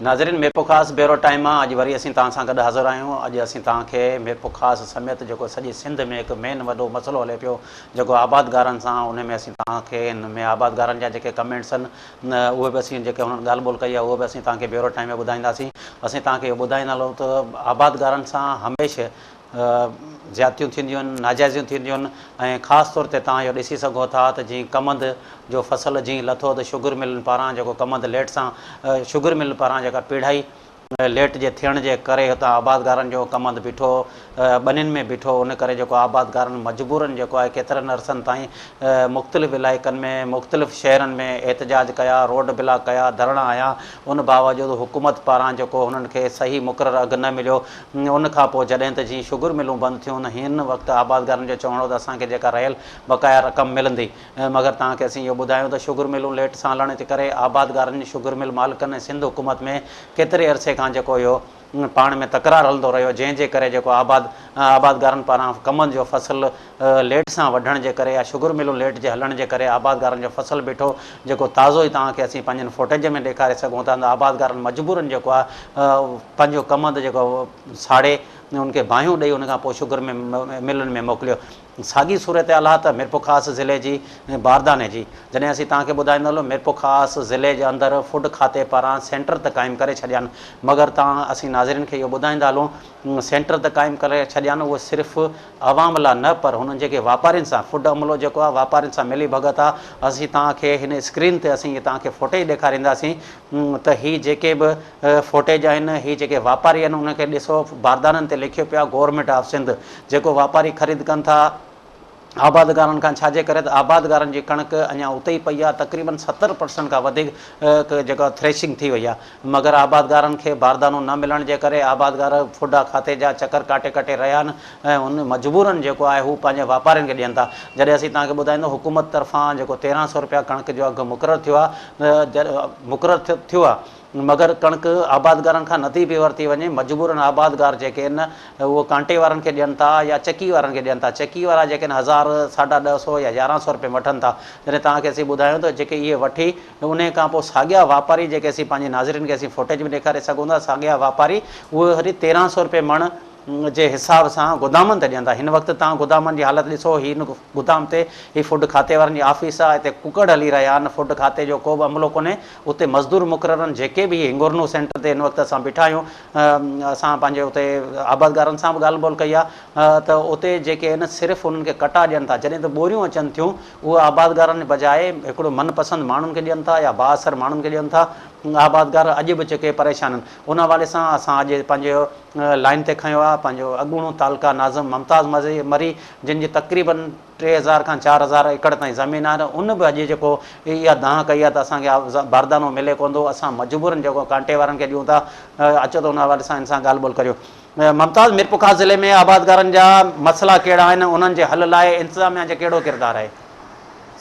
नाज़रीन मेरपुर ख़ास bureau time अॼु वरी असीं तव्हां सां गॾु हाज़िर आहियूं। अॼु असीं तव्हांखे मेरपुर ख़ास समेत जेको सॼी सिंध में हिकु मेन वॾो मसइलो हले पियो जेको आबादगारनि सां, उन में असीं तव्हांखे हिन में आबादगारनि जा जेके कमेंट्स आहिनि उहे बि असीं जेके हुननि ॻाल्हि ॿोल कई आहे उहो बि असीं तव्हांखे ब्यूरो टाइम में ॿुधाईंदासीं। असीं तव्हांखे इहो ॿुधाईंदा हलूं त आबादगारनि सां हमेशह ज़्यादतियूं थींदियूं आहिनि, नाजाइज़ियूं थींदियूं आहिनि। ऐं ख़ासि तौर ते तव्हां इहो ॾिसी सघो था त जीअं कमंद जो फसल जीअं लथो त शुगर मिलनि पारां जेको कमंद लेट सां शुगर मिल पारां जेका पीढ़ाई लेट जे थियण जे करे हुतां आबादगारनि जो कमंद बीठो ॿनियुनि में बीठो, उन करे जेको आबादगारनि मजबूरनि जेको आहे केतिरनि अरसनि ताईं मुख़्तलिफ़ इलाइक़नि में मुख़्तलिफ़ शहरनि में एहतजाज कया, रोड ब्लॉक कया, धरणा आया। उन बावजूदि हुकूमत पारां जेको हुननि खे सही मुक़ररु अघु न मिलियो। उन खां पोइ जॾहिं त जीअं शुगर मिलूं बंदि थियूं न हिन वक़्तु आबादगारनि जो चवणो त असांखे जेका रहियल बक़ाया रक़म मिलंदी, मगर तव्हांखे असीं इहो ॿुधायूं त शुगर मिलूं लेट सां हलण जे करे आबादगारनि जी शुगर मिल मालिकनि ऐं सिंध हुकूमत में केतिरे अरसे खां जेको इहो पाण में तकरार हलंदो रहियो, जंहिंजे करे जेको आबादगारनि पारां कमंद जो फसल लेट सां वढण जे करे या शुगर मिलूं लेट जे हलण जे करे आबादगारनि जो फसल बीठो जेको ताज़ो ई तव्हांखे असीं पंहिंजनि फुटेज में ॾेखारे सघूं था त आबादगारनि मजबूरनि जेको आहे पंहिंजो कमंद जेको साड़े उनखे बाहियूं ॾेई उन खां पोइ शुगर में मिलनि में मोकिलियो। साॻी सूरत हाल आहे त मिरपुर ख़ासि ज़िले जी बारदाने जी। जॾहिं असीं तव्हांखे ॿुधाईंदा हलो मिरपुर ख़ासि ज़िले जे अंदरि फूड खाते पारां सेंटर त क़ाइमु करे छॾिया आहिनि, मगर तव्हां असीं नाज़रीन खे इहो ॿुधाईंदा हलूं सेंटर त क़ाइमु करे छॾिया आहिनि, उहे सिर्फ़ु आवाम लाइ न पर हुननि जेके वापारियुनि सां फूड अमलो जेको आहे वापारियुनि सां मिली भगत आहे। असीं तव्हांखे हिन स्क्रीन ते असीं तव्हांखे फुटेज ॾेखारींदासीं त हीअ जेके बि फुटेज आहिनि, हीअ जेके वापारी आहिनि उनखे ॾिसो बारदाननि ते लिखियो पियो आहे गवर्नमेंट ऑफ सिंध। जेको वापारी ख़रीद कनि था आबादगारनि खां, छाजे करे त आबादगारनि जी कणिक अञा उते ई पई आहे, तक़रीबन 70% खां वधीक जेका थ्रेशिंग थी वई आहे, मगर आबादगारनि खे बारदानो न मिलण जे करे आबादगार फूडा खाते जा चकर काटे काटे रहिया आहिनि ऐं उन मजबूरनि जेको आहे हू पंहिंजे वापारियुनि खे ॾियनि था। जॾहिं असीं तव्हांखे ॿुधाईंदो हुकूमत तरफ़ां जेको 1300 रुपया कणिक जो अघु मुक़ररु थियो आहे, मुक़ररु थियो आहे, मगर कणिक आबादगारनि खां नथी पई वरिती वञे। मजबूरनि आबादगार जेके आहिनि उहो कांटे वारनि खे ॾियनि था या चकी वारनि खे ॾियनि था। चकी वारा जेके आहिनि 1000, 1150 या 1100 रुपए वठनि था। जॾहिं तव्हांखे असीं ॿुधायूं त जेके इहे वठी उन खां पोइ साॻिया वापारी जेके असीं पंहिंजे नाज़रीन खे असीं फुटेज में ॾेखारे सघूं था, साॻिया वापारी उहे वरी 1300 रुपए मण जे हिसाब सां गोदामनि ते ॾियनि था। हिन वक़्तु तव्हां गोदामनि जी हालति ॾिसो, हिन गोदाम ते हीअ फूड खाते वारनि जी ऑफिस आहे, हिते कुकड़ हली रहिया आहिनि, फूड खाते जो को बि अमलो कोन्हे, उते मज़दूर मुक़ररु आहिनि। जेके बि हिंगुरनू सेंटर ते हिन वक़्तु असां बीठा आहियूं, असां पंहिंजे उते आबादगारनि सां बि ॻाल्हि ॿोल कई आहे त उते जेके आहिनि सिर्फ़ु उन्हनि खे कटा ॾियनि था। जॾहिं त बोरियूं अचनि थियूं उहे आबादगारनि बजाए हिकिड़ो मनपसंदि माण्हुनि खे ॾियनि था या बाअसर माण्हुनि खे ॾियनि था। आबादगार अॼु बि जेके परेशान आहिनि, उन हवाले सां असां अॼु पंहिंजो लाइन ते खयो आहे पंहिंजो अॻूणो तालका नाज़िम मुमताज़ मरी, जिन जी तक़रीबन 3000 खां 4000 एकड़ ताईं ज़मीन आहे। उन बि अॼु जेको इहा दांह कई आहे त असांखे बारदानो मिले कोन थो, असां मजबूरनि जेको कांटे वारनि खे ॾियूं था। अचो त उन हवाले सां हिन सां ॻाल्हि ॿोल करियो। मुमताज़, मिरपुर ख़ासि ज़िले में आबादगारनि जा मसइला कहिड़ा आहिनि, उन्हनि जे हल लाइ इंतिज़ामिया जो कहिड़ो किरदारु आहे?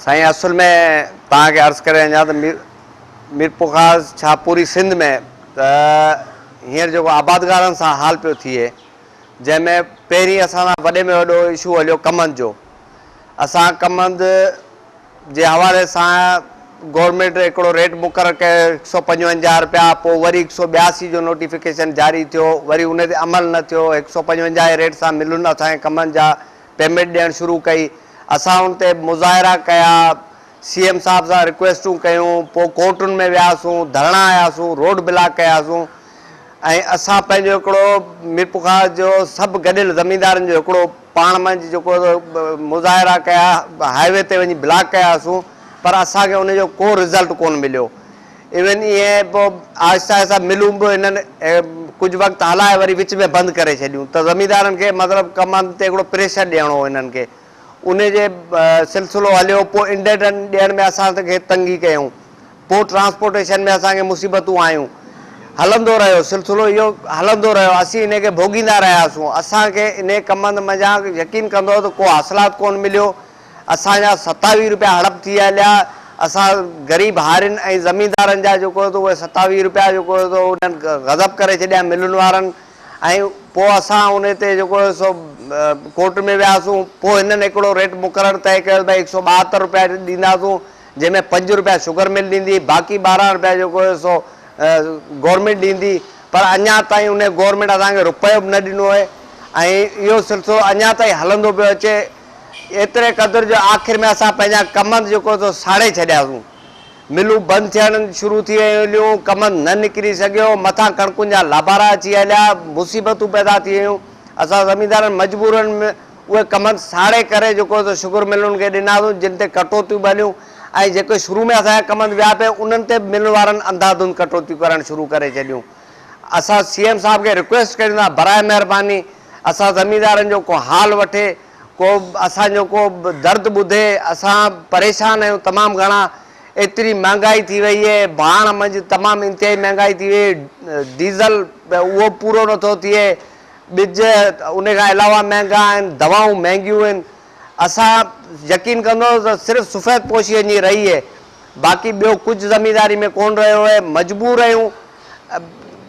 साईं, असल में तव्हांखे अर्ज़ु करे वञा त मिरपुर ख़ासि छा पूरी सिंध में त हींअर जेको आबादगारनि सां हाल पियो थिए, जंहिंमें पहिरीं असां सां वॾे में वॾो इशू हलियो कमंद जो। असां कमंद जे हवाले सां गवर्नमेंट हिकिड़ो रेट मुक़ररु कयो 155 रुपया, पोइ वरी 182 जो नोटिफिकेशन जारी थियो, वरी उन ते अमल न थियो। 155 जे रेट सां मिलुनि असांखे कमंद जा पेमेंट ॾियणु शुरू कई। असां उन ते मुज़ाहिरा कया, CM साहिब सां रिक्वेस्टूं कयूं, पोइ कोर्टुनि में वियासीं, धरणा आयासीं, रोड ब्लॉक कयासीं। ऐं असां पंहिंजो हिकिड़ो मिरपुर ख़ासि जो सभु गॾियल ज़मींदारनि जो हिकिड़ो पाण मंझि जेको मुज़ाहिरा कया, हाईवे ते वञी ब्लॉक कयासीं, पर असांखे उनजो को रिज़ल्ट कोन मिलियो। इवन ईअं पोइ आहिस्ता आहिस्ता मिलूं बि हिननि कुझु वक़्तु हलाए वरी विच में बंदि करे छॾियूं, त ज़मींदारनि खे मतिलबु कमंद ते हिकिड़ो प्रेशर ॾियणो हो हिननि खे। उन जे सिलसिलो हलियो, पोइ इंडेंटन ॾियण में असांखे तंगी कयूं, पोइ ट्रांसपोर्टेशन में असांखे मुसीबतूं आयूं। हलंदो रहियो सिलसिलो, इहो हलंदो रहियो, असीं इन खे भोॻींदा रहियासीं। असांखे इन कमंद मञा यकीन कंदो त को हासिलात कोन मिलियो। असांजा 27 रुपया हड़प थी हलिया। असां ग़रीब हारियुनि ऐं ज़मींदारनि जा जेको उहे 27 रुपया जेको उन्हनि गज़ब करे छॾिया मिलुनि वारनि। ऐं पोइ असां उन ते जेको सो कोर्ट में वियासीं, पोइ हिननि हिकिड़ो रेट मुक़ररु तइ कयो भई 172 रुपया ॾींदासीं, जंहिंमें 5 रुपया शुगर मिल ॾींदी, बाक़ी 12 रुपया जेको सो गवर्नमेंट ॾींदी, पर अञा ताईं उन गवर्नमेंट असांखे रुपयो बि न ॾिनो आहे ऐं इहो सिलसिलो अञा ताईं हलंदो पियो अचे। एतिरे क़दुरु जो आख़िर में असां पंहिंजा कम जेको सो साड़े छॾियासीं। मिलूं बंदि थियणु शुरू थी वियूं, कम न निकिरी सघियो, मथां कणकुनि जा लाभारा अची हलिया, मुसीबतूं पैदा थी वियूं। असां ज़मींदारनि मजबूरनि में उहे कम साड़े करे जेको सो शुगर मिलुनि खे ॾिनासीं, जिन ते कटौतियूं ॿलियूं ऐं जेके शुरू में असांजा कम विया पिया उन्हनि ते मिल वारनि अंधाधुंध कटौतियूं करणु शुरू करे छॾियूं। असां CM साहब खे रिक्वेस्ट कयूं था, बराए महिरबानी असां ज़मींदारनि जो को हाल वठे, को असांजो को दर्द ॿुधे। असां परेशान आहियूं तमामु घणा, एतिरी महांगाई थी वई आहे, भाण मंझि तमामु इंतिहाई महांगाई थी वई, डीज़ल उहो पूरो नथो थिए, ॿिज उन खां अलावा महांगा आहिनि, दवाऊं महांगियूं आहिनि। असां यकीन कंदो त सिर्फ़ु सफ़ेद पोशी वञी रही आहे, बाक़ी ॿियो कुझु ज़मींदारी में कोन रहियो आहे। मजबूर आहियूं,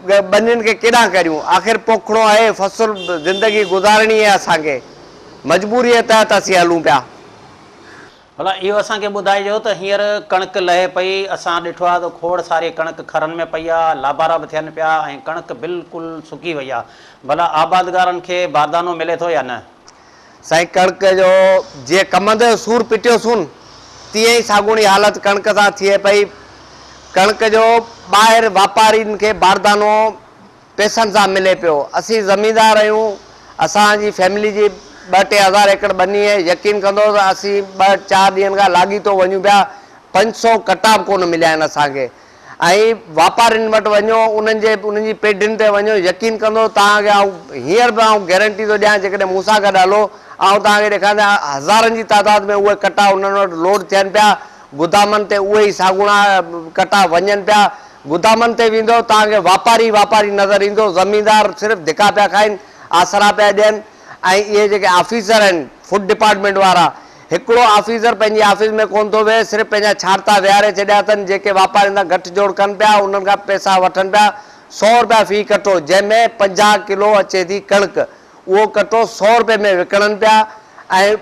ॿनियुनि खे केॾांहुं करियूं, आख़िर पोखणो आहे, फ़सुल ज़िंदगी गुज़ारणी आहे, असांखे मजबूरीअ तहत असीं हलूं पिया। भला इहो असांखे ॿुधाइजो त हींअर कणिक लहे पई, असां ॾिठो आहे त खोड़ सारी कणिक खरनि में पई आहे, लाभारा बि थियनि पिया ऐं कणिक बिल्कुलु सुकी वई आहे। भला आबादगारनि खे बारदानो मिले थो या न? साईं, कणिक जो जीअं कमंद जो सूर पिटियोसीं तीअं ई साॻूणी हालत कणिक सां थिए पई। कणिक जो ॿाहिरि वापारियुनि खे बारदानो पैसनि सां मिले पियो। असीं ज़मींदार आहियूं, असांजी फैमिली जी 2-3 हज़ार एकड़ ॿनी आहे। यकीन कंदो त असीं 2-4 ॾींहंनि खां लाॻीतो वञूं पिया, 500 कटा बि कोन मिलिया आहिनि असांखे। ऐं वापारियुनि वटि वञो, उन्हनि जी पेढियुनि ते वञो, यकीन कंदो तव्हांखे आउं हींअर बि आउं गारंटी थो ॾियां, जेकॾहिं मूंसां गॾु हलो ऐं तव्हांखे ॾेखारियां हज़ारनि जी तादाद में उहे कटा उन्हनि वटि लोड थियनि पिया। गुदामनि ते उहे ई साॻुणा कटा वञनि पिया। गुदामनि ते वेंदो तव्हांखे वापारी नज़र ईंदो, ज़मींदार सिर्फ़ु धिका पिया खाइनि, आसरा पिया ॾियनि। ऐं इहे जेके ऑफिसर आहिनि फूड डिपार्टमेंट वारा, हिकिड़ो ऑफिसर पंहिंजी ऑफिस में कोन थो वेहे, सिर्फ़ु पंहिंजा छाड़ता विहारे छॾिया अथनि। जेके वापारियुनि सां गठु जोड़ कनि पिया उन्हनि खां पैसा वठनि पिया। 100 रुपया फ़ी कटो, जंहिंमें 50 किलो अचे थी कणिक, उहो कटो 100 रुपए में विकिणनि पिया। ऐं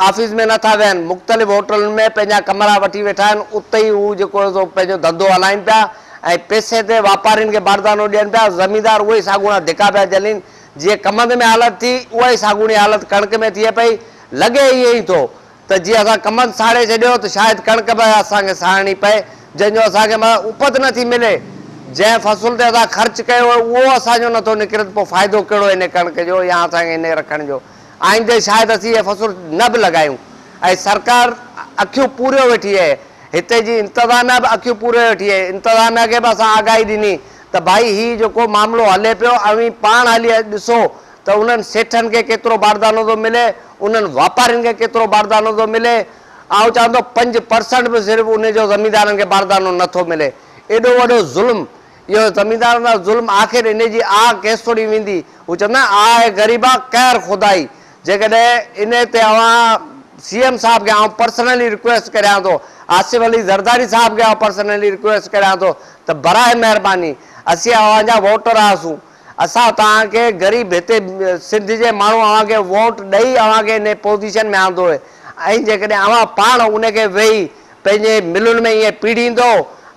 ऑफिस में नथा वेहनि, मुख़्तलिफ़ होटलुनि में पंहिंजा कमरा वठी वेठा आहिनि, उते ई हू जेको पंहिंजो धंधो हलाइनि पिया ऐं पैसे ते वापारियुनि खे बारदानो ॾियनि पिया। ज़मींदार उहे ई साॻुणा धिका पिया झलनि। जीअं कमंद में हालत थी, उहा ई साॻूणी हालत कणिक में थिए पई। लॻे इहो ई थो त जीअं असां कमंद साड़े छॾियो त शायदि कणिक बि असांखे साड़णी पए, जंहिंजो असांखे उपत नथी मिले। जंहिं फ़सुल ते असां ख़र्चु कयो उहो असांजो नथो निकिरे, पोइ फ़ाइदो कहिड़ो इन कणिक जो या असांखे इन रखण जो। आईंदे शायदि असीं इहे फ़सुल न बि लॻायूं। ऐं सरकार अखियूं पूरियो वेठी आहे, हिते जी इंतिज़ामिया बि अखियूं पूरियो वेठी आहे। इंतिज़ामिया खे बि असां आगाही ॾिनी त भाई हीउ जेको मामिलो हले पियो, अवी पाण हली ॾिसो त उन्हनि सेठनि खे केतिरो बारदानो थो मिले, उन्हनि वापारियुनि खे केतिरो बारदानो थो मिले। ऐं चवंदो 5% बि सिर्फ़ु उनजो ज़मींदारनि खे बारदानो नथो मिले। एॾो वॾो ज़ुल्म, इहो ज़मींदारनि जा ज़ुल्म आख़िर इन जी आह केसि थोरी वेंदी। हू चवंदा आहे ग़रीबा क़ैर खुदाई। जेकॾहिं इन ते CM साहब खे आउं पर्सनली रिक्वेस्ट करियां थो, आसिफ अली ज़रदारी साहब खे आउं पर्सनली रिक्वेस्ट करियां थो त बराए महिरबानी असीं अव्हांजा वोटर आहियूं, असां तव्हांखे ग़रीब हिते सिंध जे माण्हू अव्हांखे वोट ॾेई अव्हांखे इन पोज़ीशन में आंदो आहे। ऐं जेकॾहिं अव्हां पाण उनखे वेही पंहिंजे मिलुनि में ईअं पीड़ींदो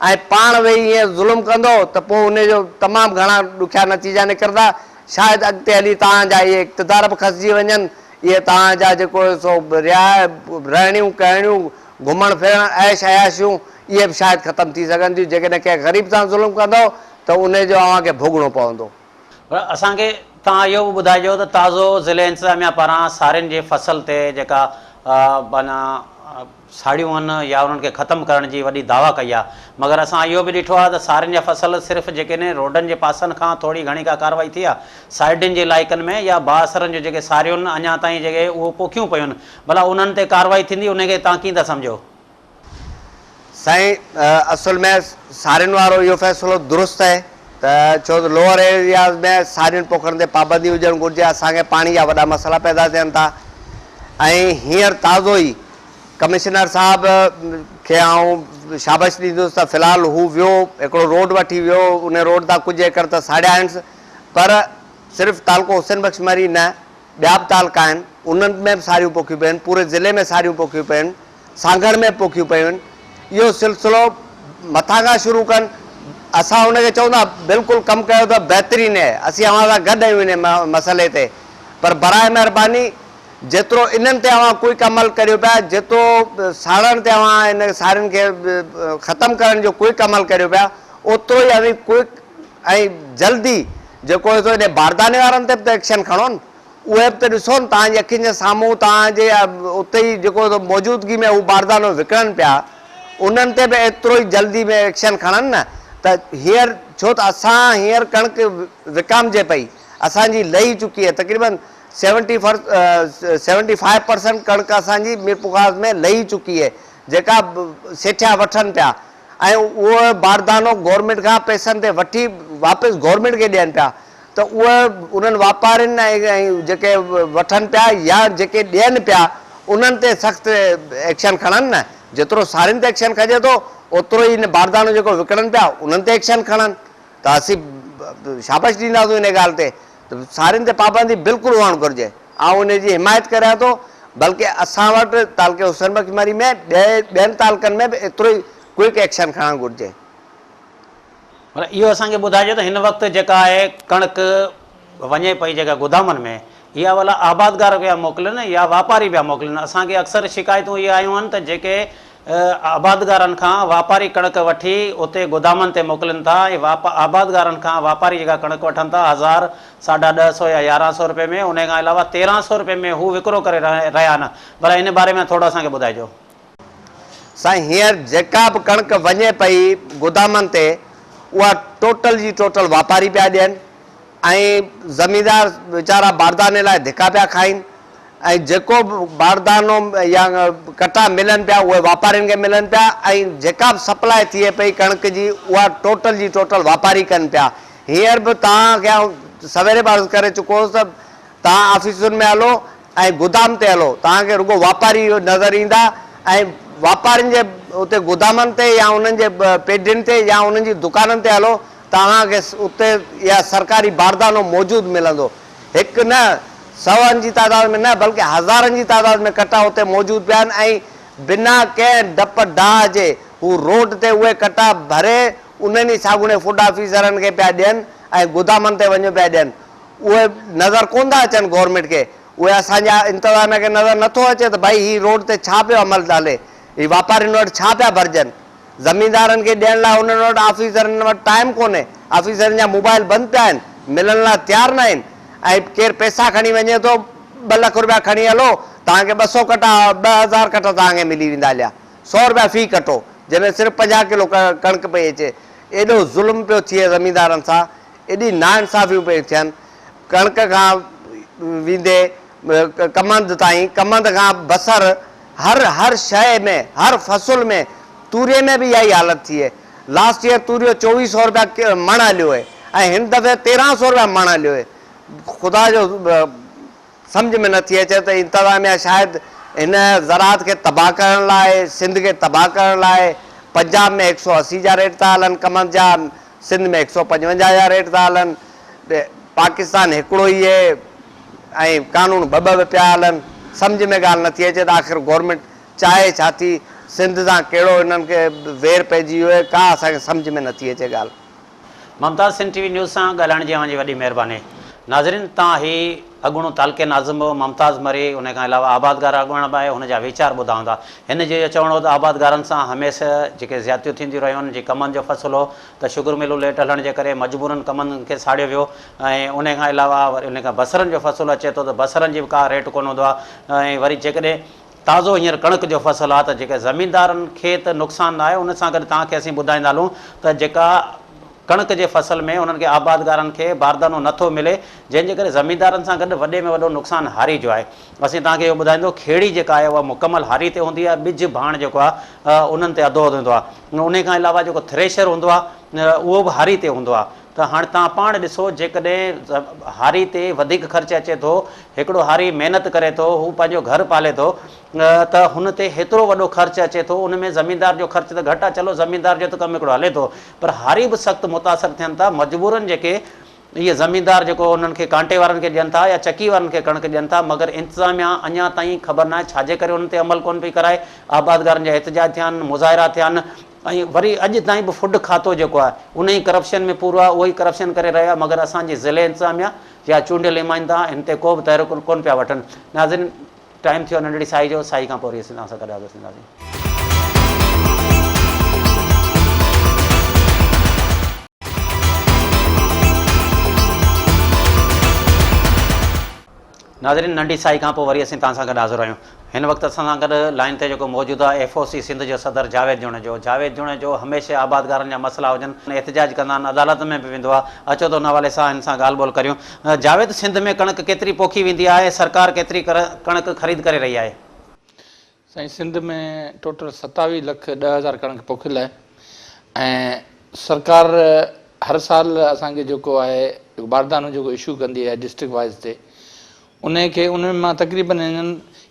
ऐं पाण वेही ईअं ज़ुल्म कंदो त पोइ उनजो तमामु घणा ॾुखिया नतीजा निकिरंदा। शायदि अॻिते हली तव्हांजा इहे इक़्तिदार बि खसिजी वञनि, इहे तव्हांजा जेको सो रहणियूं करणियूं घुमण फिरण ऐश अयाशियूं इहे बि शायदि ख़तमु थी सघनि थियूं। जेकॾहिं कंहिं ग़रीब सां ज़ुल्म कंदो त उनजो अव्हांखे भोगणो पवंदो। पर असांखे तव्हां इहो बि ॿुधाइजो त ताज़ो ज़िले इंतिज़ामिया पारां साड़ियुनि जे फसल ते जेका माना साड़ियूं आहिनि या उन्हनि खे ख़तमु करण जी वॾी दावा कई आहे, मगर असां इहो बि ॾिठो आहे त साड़ियुनि जा फसल सिर्फ़ु जेके आहिनि रोडनि जे पासनि खां थोरी घणी का कार्रवाई थी आहे, साइडुनि जे इलाइक़नि में या बासरनि जो जेके साड़ियूं आहिनि अञा ताईं जेके उहो पोखियूं पियूं आहिनि, भला उन्हनि ते कार्रवाई थींदी, उनखे तव्हां कीअं था सम्झो? साईं, असुल में साड़ियुनि वारो इहो फ़ैसिलो दुरुस्त आहे त छो त लोअर एरियाज़ में साड़ियुनि पोखण ते पाबंदी हुजणु घुरिजे। असांखे पाणी जा वॾा मसइला पैदा थियनि था। ऐं हींअर ताज़ो ई कमिश्नर साहब खे आउं शाबाश ॾींदुसि त फ़िलहालु हू वियो, हिकिड़ो रोड वठी वियो, उन रोड तां कुझु एकड़ त साड़िया आहिनि, पर सिर्फ़ु तालको हुसैन बख़्श मरी न, ॿिया बि तालका आहिनि, उन्हनि में बि साड़ियूं पोखियूं पियूं आहिनि, पूरे ज़िले में साड़ियूं पोखियूं पियूं आहिनि, सांगड़ में पोखियूं पियूं आहिनि। इहो सिलसिलो मथां खां शुरू कनि। असां हुनखे चवंदा बिल्कुलु कमु कयो त बहितरीनु आहे, असीं अव्हां सां गॾु आहियूं इन मसइले ते, पर बराए महिरबानी जेतिरो इन्हनि ते अव्हां क्विक अमल करियो पिया, जेतिरो साड़नि ते अव्हां इन साड़ियुनि खे ख़तमु करण जो क्विक अमल करियो पिया, ओतिरो ई अवी क्विक ऐं जल्दी जेको इन बारदाने वारनि ते बि त एक्शन खणो न, उहे बि त ॾिसो न, तव्हांजी अखियुनि जे साम्हूं तव्हांजे उते ई जेको मौजूदगी में हू बारदानो विकिणनि पिया, उन्हनि ते बि एतिरो ई जल्दी में एक्शन खणनि न। त हींअर छो त असां हींअर कणिक विकामजे पई, असांजी लही चुकी आहे, तक़रीबन 75% कणिक असांजी मीरपुर में लही चुकी आहे, जेका सेठिया वठनि पिया, ऐं उहो बारदानो गवर्नमेंट खां पैसनि ते वठी वापसि गवर्नमेंट खे ॾियनि पिया, त उहे उन्हनि वापारियुनि ऐं जेके वठनि पिया या जेके ॾियनि पिया उन्हनि ते सख़्तु एक्शन खणनि न। जेतिरो साड़ियुनि ते एक्शन खजे थो ओतिरो ई इन बारदानो जेको विकिणनि पिया उन्हनि ते एक्शन खणनि, त असीं शाबाश ॾींदासीं इन ॻाल्हि ते। त साड़ियुनि ते पाबंदी बिल्कुलु हुअणु घुरिजे, ऐं उनजी हिमायत करियां थो, बल्कि असां वटि तालुके हुसैन बख़्शी में ॿियनि तालुकनि में बि एतिरो ई क्विक एक्शन खणणु घुरिजे। पर इहो असांखे ॿुधाइजो त हिन वक़्तु जेका आहे कणिक वञे पई जेका गोदामनि में, इहा भला आबादगार पिया मोकिलनि या वापारी पिया मोकिलनि। असांखे अक्सर शिकायतूं इहे आयूं आहिनि त जेके आबादगारनि खां वापारी कणिक वठी उते गोदामनि ते मोकिलनि था, ऐं आबादगारनि खां वापारी जेका कणिक वठनि था 1000, 1150 या 1100 रुपए में, उन खां अलावा 1300 रुपए में हू विकिरो करे रहिया आहिनि। भला इन बारे में थोरो असांखे ॿुधाइजो। साईं, हींअर जेका बि कणिक वञे पई गोदामनि ते उहा टोटल जी टोटल वापारी पिया ॾियनि, ऐं ज़मीनदार वीचारा बारदाने लाइ धिका पिया खाइनि, ऐं जेको बि बारदानो या कटा मिलनि पिया उहे वापारियुनि खे मिलनि पिया, ऐं जेका बि सप्लाई थिए पई कणिक जी उहा टोटल जी टोटल वापारी कनि पिया। हींअर बि तव्हांखे आउं सवेरे बि अर्ज़ु करे चुको हुउसि त तव्हां ऑफिसुनि में हलो ऐं गोदाम ते हलो, तव्हांखे रुॻो वापारी नज़र ईंदा, ऐं वापारियुनि जे उते गोदामनि ते या उन्हनि जे पेढियुनि ते या उन्हनि जी दुकाननि ते हलो, तव्हांखे उते इहा सरकारी बारदानो मौजूदु मिलंदो। हिकु न 100 जी तादाद में न बल्कि हज़ारनि जी तादाद में कटा उते मौजूदु पिया आहिनि, ऐं बिना कंहिं डप डाह जे हू रोड ते उहे कटा भरे उन्हनि ई साॻुणे फूड ऑफिसरनि खे पिया ॾियनि ऐं गोदामनि ते वञी पिया ॾियनि। उहे नज़र कोन था अचनि गवर्नमेंट खे, उहे असांजा इंतज़ाम खे नज़र नथो अचे त भई हीउ रोड ते छा पियो अमल हले, हीउ वापारियुनि वटि छा पिया भरिजनि। ज़मीनदारनि खे ॾियण लाइ उन्हनि वटि ऑफिसरनि वटि टाइम कोन्हे, ऑफिसरनि जा मोबाइल बंदि पिया आहिनि, मिलण लाइ तयारु न आहिनि, ऐं केरु पैसा खणी वञे थो 2 लख रुपया खणी हलो, तव्हांखे 200 कटा 2000 कटा तव्हांखे मिली वेंदा हलिया, 100 रुपया फ़ी कटो, जंहिंमें सिर्फ़ु 50 किलो कणिक पई अचे। एॾो ज़ुल्म पियो थिए ज़मीनदारनि सां, एॾी नाइंसाफ़ियूं पियूं थियनि। कणिक खां वेंदे कमंद ताईं, कमंद खां बसर, हर शइ में, हर फ़सुल में, तूरिये में बि इहा ई हालत थी आहे। लास्ट ईयर तूरियो 2400 रुपया मण हलियो आहे, ऐं हिन दफ़े 1300 रुपया मण हलियो आहे। ख़ुदा जो सम्झ में नथी अचे त इंतज़ामिया शायदि हिन ज़रात खे तबाह करण लाइ, सिंध खे तबाह करण लाइ, पंजाब में 180 जा रेट था हलनि कमंद जा, सिंध में 155 जा रेट था हलनि, पाकिस्तान हिकिड़ो ई आहे ऐं कानून ॿ पिया हलनि। सम्झ में ॻाल्हि नथी अचे त आख़िर गवर्नमेंट चाहे छा थी, सिंध सां कहिड़ो हिननि खे वेर पइजी वियो आहे, का असांखे सम्झ में नथी अचे ॻाल्हि। ममताज़ सिंध टीवी न्यूज़ सां ॻाल्हाइण जी तव्हांजी वॾी महिरबानी। नाज़रीन, तव्हां ही अॻूणो तालुके नाज़िम ममताज़ मरी, उन खां अलावा आबादगार अॻुवाण बि आहे, हुनजा वीचार ॿुधाऊं था। हिन जो चवणो त आबादगारनि सां हमेशह जेके ज़्यादतियूं थींदियूं रहियूं आहिनि, जीअं कमनि जो फ़सुलु हो त शुगर मिलूं लेट हलण जे करे मजबूरनि कमनि खे साड़ियो वियो, ऐं उन खां अलावा वरी उन खां बसरनि जो फ़सुलु अचे थो त बसरनि जी बि का रेट कोन हूंदो आहे। ऐं वरी जेकॾहिं ताज़ो हींअर कणिक जो फ़सुलु आहे त जेके ज़मीनदारनि खे त नुक़सानु आहे, उन सां गॾु तव्हांखे असीं ॿुधाईंदा हलूं त जेका कणिक जे फ़सल में उन्हनि खे आबादगारनि खे बारदानो नथो मिले, जंहिंजे करे ज़मीनदारनि सां गॾु वॾे में वॾो नुक़सानु हारी जो आहे। असीं तव्हांखे इहो ॿुधाईंदो, खेड़ी जेका आहे उहा मुकमल हारी ते हूंदी आहे, ॿिज भाण जेको आहे उन्हनि ते अधो अधु हूंदो आहे। उन खां अलावा जेको थ्रेशर हूंदो आहे उहो बि हारी ते हूंदो आहे। त हाणे तव्हां पाण ॾिसो, जेकॾहिं हारी ते वधीक ख़र्चु अचे थो, हिकिड़ो हारी महिनत करे थो, हू पंहिंजो घरु पाले थो, त हुन ते हेतिरो वॾो ख़र्चु अचे थो, उन में ज़मीनदार जो ख़र्चु त घटि आहे, चलो ज़मीनदार जो त कमु हिकिड़ो हले थो, पर हारी बि सख़्तु मुतासिर थियनि था। मजबूरनि जेके इहे ज़मीनदार जेको उन्हनि खे कांटे वारनि खे ॾियनि था या चकी वारनि खे कणिक ॾियनि था, मगर इंतिज़ामिया अञा ताईं ख़बर न आहे छाजे करे उन्हनि ते अमल कोन पई कराए। आबादगारनि जा एहतजाज थिया आहिनि, मुज़ाहिरा थिया आहिनि, ऐं वरी अॼु ताईं बि फूड खातो जेको आहे उन ई करप्शन में पूरो आहे, उहो ई करप्शन करे रहिया, मगर असांजी ज़िले इंतिज़ामिया या चूंडियल ईमानदार हिन ते को बि तहरीक कोन पिया वठनि। नाज़रीन, टाइम थियो नंढड़ी साई जो, साई खां पोइ वरी असीं तव्हां सां गॾु हाज़िर थींदासीं। नाज़रीन, नंढी साई खां पोइ वरी असीं तव्हां सां गॾु हाज़िर आहियूं। हिन वक़्तु असां सां गॾु लाइन ते जेको मौजूदु आहे FOC सिंध जो सदर जावेद जुणे जो हमेशह आबादगारनि जा मसइला हुजनि एहतिजाज कंदा आहिनि, अदालत में बि वेंदो आहे। अचो त हुन हवाले सां हिन सां ॻाल्हि ॿोल करियूं। जावेद, सिंध में कणिक केतिरी पोखी वेंदी आहे, सरकार केतिरी कणिक ख़रीद करे रही आहे? साईं, सिंध में टोटल 27,10,000 कणिक पोखियल आहे ऐं सरकार हर साल असांखे जेको आहे बारदानो जेको इशू कंदी आहे डिस्ट्रिक्ट वाइज़ ते, उन मां तक़रीबन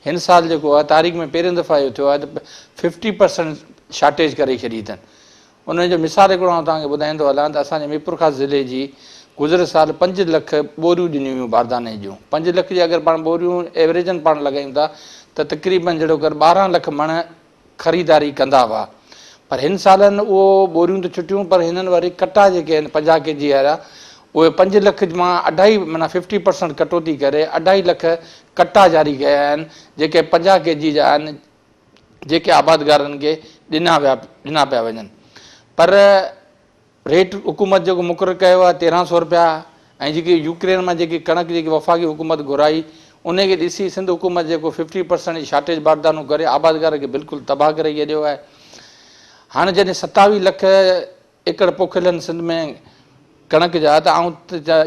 हिन साल जेको आहे तारीख़ में पहिरियों दफ़ा इहो थियो आहे त 50% शार्टेज करे छॾी अथनि। उनजो मिसाल हिकिड़ो आउं तव्हांखे ॿुधाईंदो हलां त असांजे मीरपुर ख़ास ज़िले जी गुज़िरियल साल 5 लख ॿोरियूं ॾिनियूं हुयूं बारदाने जूं। 5 लख जी अगरि पाण ॿोरियूं एवरेजन पाण लॻायूं था त तक़रीबन जहिड़ो कर 12 लख मण ख़रीदारी कंदा हुआ। पर हिन सालनि उहो ॿोरियूं त छुटियूं, पर हिननि वरी कटा जेके आहिनि 50 kg वारा, उहे 5 लख मां 2.5 माना 50% कटौती करे 2.5 लख कटा जारी कया आहिनि, जेके 50 kg जा आहिनि, जेके आबादगारनि खे ॾिना पिया वञनि। पर रेट हुकूमत जेको मुक़ररु कयो आहे 1300 रुपया, ऐं जेकी यूक्रेन मां जेकी कणिक जेकी वफ़ाक़ी हुकूमत घुराई उनखे ॾिसी सिंध हुकूमत जेको 50% जी शार्टेज बारदानो करे आबादगार खे बिल्कुलु तबाह करे छॾियो आहे। हाणे जॾहिं 27 लख एकड़ पोखियल आहिनि सिंध में कणिक जा, त आउं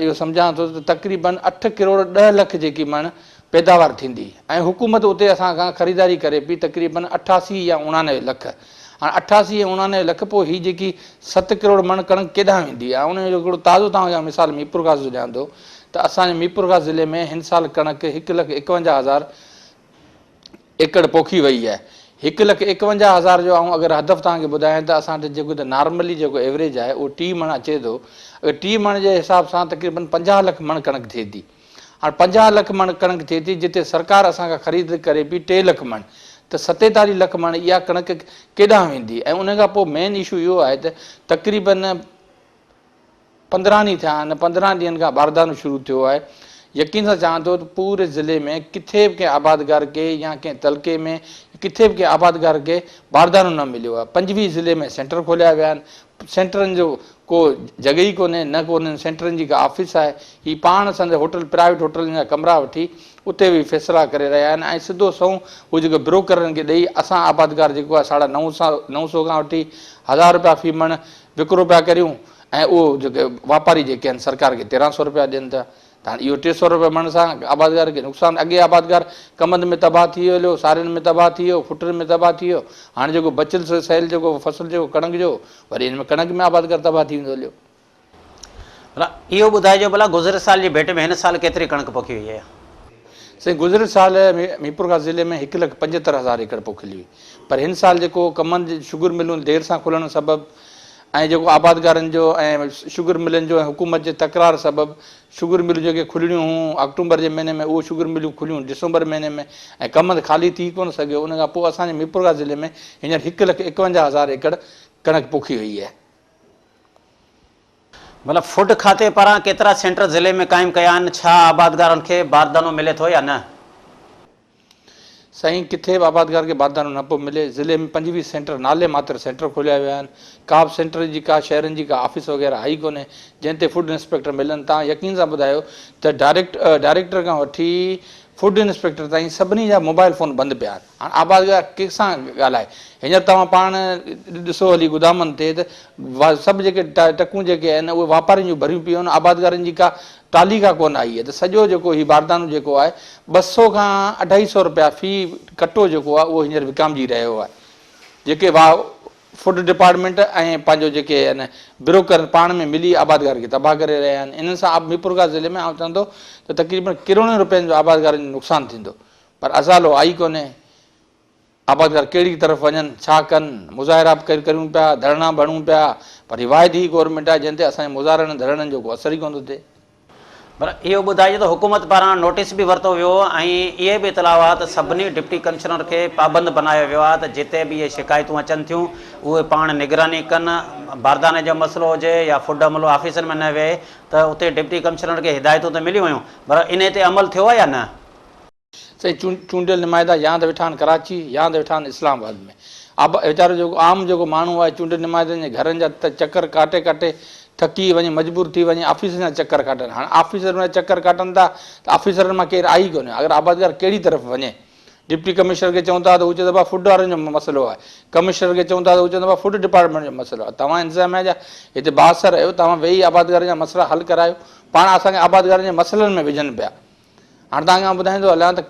इहो सम्झां थो त तक़रीबन 8 करोड़ 10 लख जेकी मण पैदावार थींदी, ऐं हुकूमत उते असां खां ख़रीदारी करे पई तक़रीबन 88 या 89 लख। हाणे 88 या 89 लख, पोइ हीअ जेकी 7 करोड़ मण कणिक केॾांहुं वेंदी आहे? उनजो हिकिड़ो ताज़ो तव्हांखे मिसाल मीरपुर ख़ास जो ॾियां थो त असांजे मीरपुर ख़ास ज़िले में हिन साल कणिक 1,51,000 एकड़ पोखी वई आहे। 1,51,000 जो आउं अगरि हदफ़ तव्हांखे ॿुधायां त असां वटि जेको त नॉर्मली जेको एवरेज आहे उहो 30 मण अचे थो। अगरि 30 मण जे हिसाब सां तक़रीबन 50 लख मण कणिक थिए थी। हाणे 50 लख मण कणिक थिए थी, जिते सरकार असां खां ख़रीद करे पई 3 लख मण, त 47 लख मण इहा कणिक केॾांहुं वेंदी? ऐं उन खां पोइ मेन इशू इहो आहे त तक़रीबन 15 ॾींहं थिया आहिनि, 15 ॾींहंनि खां बारदानो शुरू थियो आहे। यकीन सां चवां थो त पूरे ज़िले में किथे बि कंहिं आबादगार खे या कंहिं तलके में किथे बि कंहिं आबादगार खे बारदानो न मिलियो आहे। 25 ज़िले में सेंटर खोलिया विया आहिनि। सेंटरनि जो को जॻह ई कोन्हे, न को उन्हनि सेंटरनि जी का ऑफिस आहे। हीअ पाण असांजे होटल, प्राइवेट होटलनि जा कमरा वठी उते बि फ़ैसिला करे रहिया आहिनि, ऐं सिधो सऊं उहो जेको ब्रोकरनि खे ॾेई असां आबादगार जेको आहे 950 खां वठी 1000 रुपया फ़ी मण विकिरो पिया करियूं, ऐं उहो जेके वापारी जेके आहिनि सरकार खे 1300 रुपया ॾियनि था। त हाणे इहो 300 रुपया मण सां आबादगार खे नुक़सानु। अॻे आबादगार कमंद में तबाह थी वियो, सारियुनि में तबाह थी वियो, फुटनि में तबाह थी वियो। हाणे जेको बचियल सैल जेको फसल जेको कणिक जो, वरी हिन में कणिक में आबादगार तबाह थी वेंदो हलियो। इहो ॿुधाइजो भला गुज़िरियल साल जी भेट में हिन साल केतिरी कणिक पोखी वई आहे? साईं, गुज़िरियल साल मीरपुर ख़ास ज़िले में 1,75,000 एकड़ पोखिली हुई। पर हिन साल जेको कमंद शुगर मिलूं देरि सां खुलण सबबु, ऐं जेको आबादगारनि जो ऐं शुगर मिलनि जो ऐं हुकूमत जे तकरार सबबु शुगर मिलूं जेके खुलिणियूं हुयूं अक्टूबर जे महीने में, उहो शुगर मिलूं खुलियूं डिसंबर महीने में, ऐं कमंद ख़ाली थी कोन सघियो। उन खां पोइ असांजे मीरपुर ख़ास ज़िले में हींअर 1,51,000 एकड़ कणिक पोखी वई आहे। मतिलबु फूड खाते पारां केतिरा सेंटर ज़िले में क़ाइमु कया आहिनि? छा आबादगारनि खे बारदानो मिले थो या न? साईं, किथे बि आबादगार खे बारदानो न पियो मिले। ज़िले में 25 सेंटर नाले मात्र सेंटर खोलिया विया आहिनि। का बि सेंटर जी का शहरनि जी का ऑफिस वग़ैरह आई कोन्हे जंहिं ते फूड इंस्पेक्टर मिलनि। तव्हां यकीन सां ॿुधायो त डायरेक्टर खां वठी फूड इंस्पेक्टर ताईं सभिनी जा मोबाइल फ़ोन बंदि पिया आहिनि। हाणे आबादगार कंहिंसां ॻाल्हाए? हींअर तव्हां पाण ॾिसो हली गुदामनि ते त सभु जेके टकूं जेके आहिनि उहे वापारियुनि जूं भरियूं पियूं आहिनि, आबादगारनि जी का तालीका कोन आई आहे। त सॼो जेको हीउ बारदानो जेको आहे 200 खां 250 रुपया फ़ी कटो जेको आहे उहो हींअर विकामजी रहियो आहे। जेके फूड डिपार्टमेंट ऐं पंहिंजो जेके आहिनि ब्रोकर पाण में मिली आबादगार खे तबाह करे रहिया आहिनि। इन्हनि सां मीरपुर ख़ास ज़िले में आउं चवंदो त तक़रीबन किरोड़नि रुपयनि जो आबादगारनि जो नुक़सानु थींदो, पर अज़ालो आई कोन्हे। आबादगार कहिड़ी तरफ़ वञनि, छा कनि? मुज़ाहिरा करियूं पिया, धरना भरूं पिया, पर रिवायती गवर्नमेंट आहे जंहिं ते असांजे मुज़ाहिरनि धरणनि जो को असर ई कोन थो थिए। पर इहो ॿुधाइजो त हुकूमत पारां नोटिस बि वरितो वियो ऐं इहे बि इतलाउ आहे त सभिनी डिप्टी कमिश्नर खे पाबंद बनायो वियो आहे त जिते बि इहे शिकायतूं अचनि थियूं उहे पाण निगरानी कनि, बारदाने जो मसइलो हुजे या फूड अमलो ऑफिसर में न वेहे त उते डिप्टी कमिश्नर खे हिदायतूं त मिलियूं हुयूं, पर इन ते अमल थियो आहे या न? साईं चूंडियल नुमाइंदा या त वेठा आहिनि कराची या त वेठा आहिनि इस्लामाबाद में। वीचारो जेको आम जेको माण्हू आहे चूंडियल नुमाइंदनि जे घरनि जा चकर काटे काटे थकी वञे, मजबूर थी वञे, ऑफिसर जा चकर काटनि। हाणे ऑफिसर में चकर काटनि था त ऑफिसरनि मां केरु आई कोन्हे। अगरि आबादगार कहिड़ी तरफ़ वञे, डिप्टी कमिश्नर खे चवनि था त हू चवंदो आहे फूड वारनि जो मसइलो आहे, कमिश्नर खे चवनि था त हू चवंदो आहे फूड डिपार्टमेंट जो मसइलो आहे। तव्हां इंतिज़ामिया जा हिते बासर आहियो, तव्हां वेही आबादगार जा मसइला हल करायो, पाण असांखे आबादगारनि जे मसइलनि में विझनि पिया। हाणे तव्हांखे मां ॿुधाईंदो हलियां त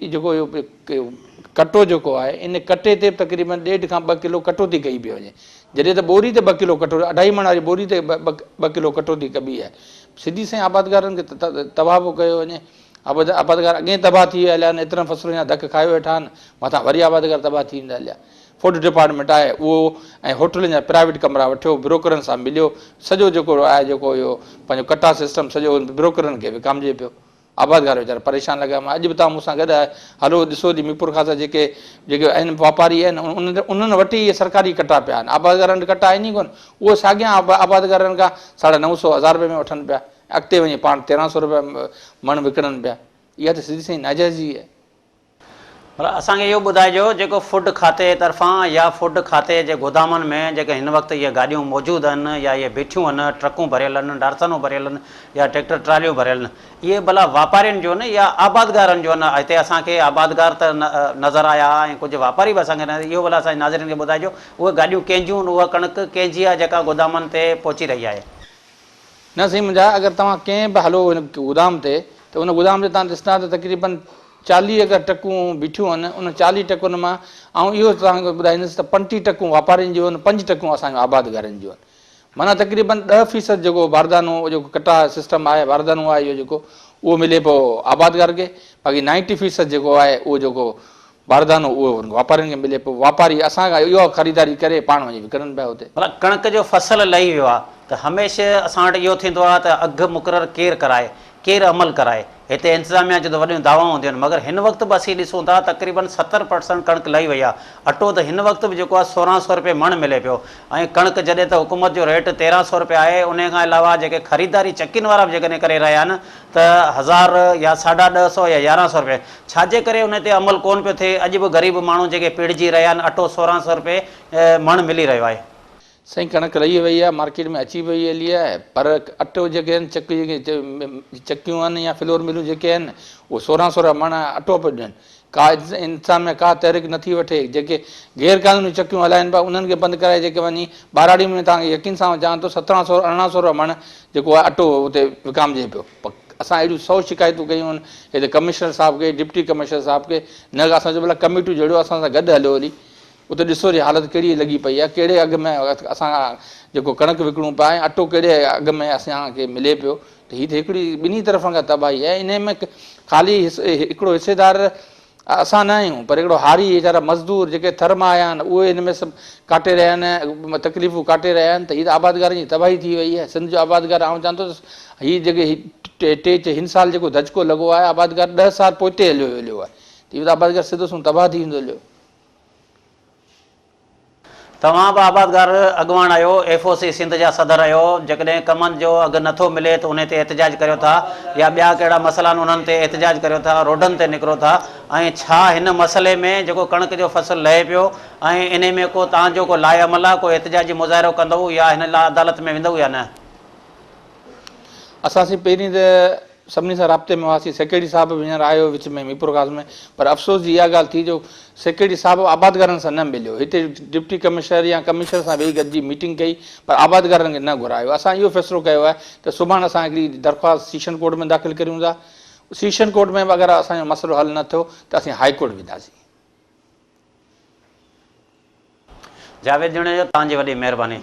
जेको इहो कटो जेको आहे, इन कटे ते तक़रीबन 1.5 खां 2 किलो कटौती कई पई वञे, जॾहिं त बोरी ते 2 किलो कटो, 2.5 मण वारी बोरी ते 2 किलो कटौती कबी आहे। सिधी साईं आबादगारनि खे तबाह पोइ कयो वञे। आबादगार अॻे तबाह थी विया हलिया आहिनि, एतिरनि फसलुनि जा धक खाए वेठा आहिनि, मथां वरी आबादगार तबाह थी वेंदा हलिया। फूड डिपार्टमेंट आहे उहो, ऐं होटलनि जा प्राइवेट कमरा वठियो, ब्रोकरनि सां मिलियो, सॼो जेको आहे जेको इहो पंहिंजो कटा सिस्टम सॼो ब्रोकरनि खे विकामजे पियो। आबादगार वीचारा परेशान लॻा। मां अॼु बि तव्हां मूंसां गॾु आहे, हलो ॾिसो थी मीरपुर खां जेके आहिनि वापारी आहिनि उन्हनि वटि इहे सरकारी कटा पिया आहिनि, आबादगारनि वटि कटा आहिनि ई कोन। उहो साॻियां आबादगारनि खां 950 1000 रुपए में वठनि पिया, अॻिते वञी पाण 1300 रुपया मण विकिणनि पिया। इहा त सिधी साईं नाजाइज़ी आहे। पर असांखे इहो ॿुधाइजो जेको फूड खाते तरफ़ां या फूड खाते जे गोदामनि में जेके हिन वक़्तु इहे गाॾियूं मौजूदु आहिनि या इहे बीठियूं आहिनि, ट्रकूं भरियल आहिनि, डारसनूं भरियल आहिनि या ट्रैक्टर ट्रालियूं भरियल आहिनि, इहे भला वापारियुनि जो न या आबादगारनि जो न? हिते असांखे आबादगार त नज़र आया ऐं कुझु वापारी बि असांखे न, इहो भला असांजे नाज़रीन खे ॿुधाइजो उहे गाॾियूं कंहिंजियूं आहिनि, उहा कणिक कंहिंजी आहे जेका गोदामनि ते पहुची रही आहे? न साईं मुंहिंजा, अगरि तव्हां कंहिं बि हलो हिन गोदाम ते, त उन गोदाम ते तव्हां ॾिसंदा त तक़रीबन 40 अगरि टकूं बीठियूं आहिनि, उन 40 टकुनि मां ऐं इहो तव्हांखे ॿुधाईंदुसि त 25 टकूं वापारियुनि जूं आहिनि, 5 टकूं असांजो आबादगारनि जूं आहिनि। माना तक़रीबन 10% जेको बारदानो जेको कटा सिस्टम आहे, बारदानो आहे इहो जेको, उहो मिले पियो आबादगार खे, बाक़ी 90% जेको आहे उहो जेको बारदानो उहो वापारियुनि खे मिले पियो। वापारी असांखां इहो ख़रीदारी करे पाण वञी विकिणनि पिया हुते। मतिलबु कणिक जो फसल लही वियो आहे त हमेशह असां वटि इहो थींदो आहे त अघु मुक़ररु केरु कराए, केरु अमल कराए। हिते इंतिज़ामिया जो त वॾियूं दावाऊं हूंदियूं आहिनि, मगर हिन वक़्तु बि असीं ॾिसूं था तक़रीबन 70% कणिक लही वई आहे। अटो त हिन वक़्तु बि जेको आहे 1600 रुपए मण मिले पियो, ऐं कणिक जॾहिं त हुकूमत जो रेट 1300 रुपए आहे, उन खां अलावा जेके ख़रीदारी चकियुनि वारा बि जेकॾहिं करे रहिया आहिनि त 1000 या 150 या 1100 रुपए, छाजे करे उन ते अमल कोन पियो थिए? अॼु बि ग़रीब माण्हू जेके पीड़िजी रहिया आहिनि, अटो 1600 रुपए मण मिली रहियो आहे। साईं कणिक लही वई आहे, मार्केट में अची वई हली आहे, पर अटो जेके आहिनि चकियूं आहिनि या फ्लोर मिलूं जेके आहिनि, उहो 1600 रुपया मण अटो पियो ॾियनि। का इंसान में का तहरीक नथी वठे। जेके गैर क़ानूनी चकियूं हलाइनि पिया उन्हनि खे बंदि कराए, जेके वञी बाराड़ी में तव्हांखे यकीन सां चवां थो 1700 1800 रुपया मण जेको आहे अटो उते विकामजे पियो। असां अहिड़ियूं 100 शिकायतूं कयूं आहिनि हिते कमिश्नर साहिब खे, डिप्टी कमिश्नर साहिब खे, न असां चयो भला कमेटियूं जहिड़ो असां सां गॾु हलियो वरी उते ॾिसो जी हालत कहिड़ी लॻी पई आहे, कहिड़े अघ में असां जेको कणिक विकिणूं पिया ऐं अटो कहिड़े अघ में असांखे मिले पियो। त हीअ त हिकिड़ी ॿिन्ही तरफ़ां खां तबाही आहे। इन में ख़ाली हिकिड़ो हिसेदार असां न आहियूं, पर हिकिड़ो हारी वीचारा मज़दूर जेके थर मां आया आहिनि उहे हिन में सभु काटे रहिया आहिनि, तकलीफ़ूं काटे रहिया आहिनि। त हीअ त आबादगारनि जी तबाही थी वई आहे। सिंध जो आबादगार आउं चवां थो हीअ जेके हिन साल जेको धचको लॻो आहे, आबादगार 10 साल पोइते हलियो आहे। त इहो त आबादगार सिधो सूं तबाह थी वेंदो हलियो। तव्हां बि आबादगार अॻुवान आहियो, FOC सिंध जा सदर आहियो, जेकॾहिं कमनि जो अघु नथो मिले त उन ते एतिजाज करियो था या ॿिया कहिड़ा मसइला आहिनि उन्हनि ते एतिजाज करियो था, रोडनि ते निकिरो था, ऐं छा हिन मसइले में जेको कणिक जो फसल लहे पियो ऐं इन में को तव्हांजो को लाइ अमल आहे, को एतिजाजी मुज़ाहिरो कंदव या हिन लाइ अदालत में वेंदव या न? असां पहिरीं त सभिनी सां राब्ते में हुआसीं। सेक्रेटरी साहिब बि हींअर आयो विच में मीरपुर खास में, पर अफ़सोस जी इहा ॻाल्हि थी जो सेक्रेटरी साहिबु आबादगारनि सां न मिलियो। हिते डिप्टी कमिश्नर या कमिश्नर सां वेही गॾिजी मीटिंग कई, पर आबादगारनि खे न घुरायो। असां इहो फ़ैसिलो कयो आहे त सुभाणे असां हिकिड़ी दरख़्वास्त सेशन कोर्ट में दाख़िल करियूं था। सेशन कोर्ट में बि अगरि असांजो मसइलो हल न थियो त असीं हाई कोर्ट वेंदासीं। जावेद ॼणे जो तव्हांजी वॾी महिरबानी।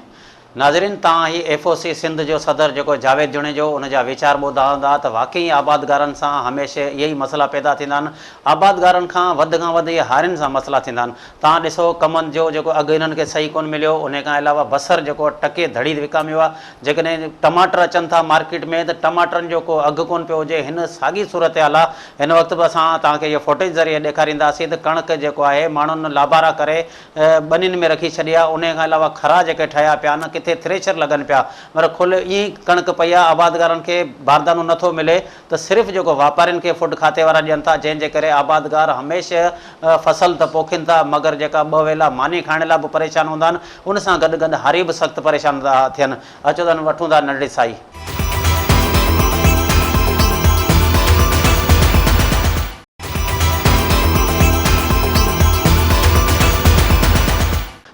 नाज़रीन, तव्हां ही FOC सिंध जो सदर जेको जावेद जुनेजो उन जा वीचार ॿुधा हूंदा त वाक़ई आबादगारनि सां हमेशह इहे ई मसइला पैदा थींदा आहिनि। आबादगारनि खां वधि इहे हारियुनि सां मसइला थींदा आहिनि। तव्हां ॾिसो कमनि जो जेको अघु हिननि खे सही कोन मिलियो, उन खां अलावा बसर जेको टके धड़ी विकामियो आहे। जेकॾहिं टमाटर अचनि था मार्केट में त टमाटरनि जो को अघु कोन पियो हुजे। हिन साॻी सूरत हाल आहे। हिन वक़्तु बि असां तव्हांखे इहो फुटेज ज़रिए ॾेखारींदासीं त कणिक जेको आहे माण्हुनि लाबारा करे ॿनियुनि में रखी छॾी आहे। उन खां अलावा खरा जेके ठहिया पिया आहिनि, किथे थ्रेशर लॻनि पिया, पर खुल ईअं ई कणिक पई आहे। आबादगारनि खे बारदानो नथो मिले त सिर्फ़ु जेको वापारियुनि खे फुड खाते वारा ॾियनि था, जंहिंजे करे आबादगार हमेशह फसल त पोखीनि था, मगर जेका ॿ वेला मानी खाइण लाइ बि परेशान हूंदा आहिनि। उन सां गॾु गॾु हारी बि सख़्तु परेशान था थियनि। अचो त वठूं था नंढड़ी साई।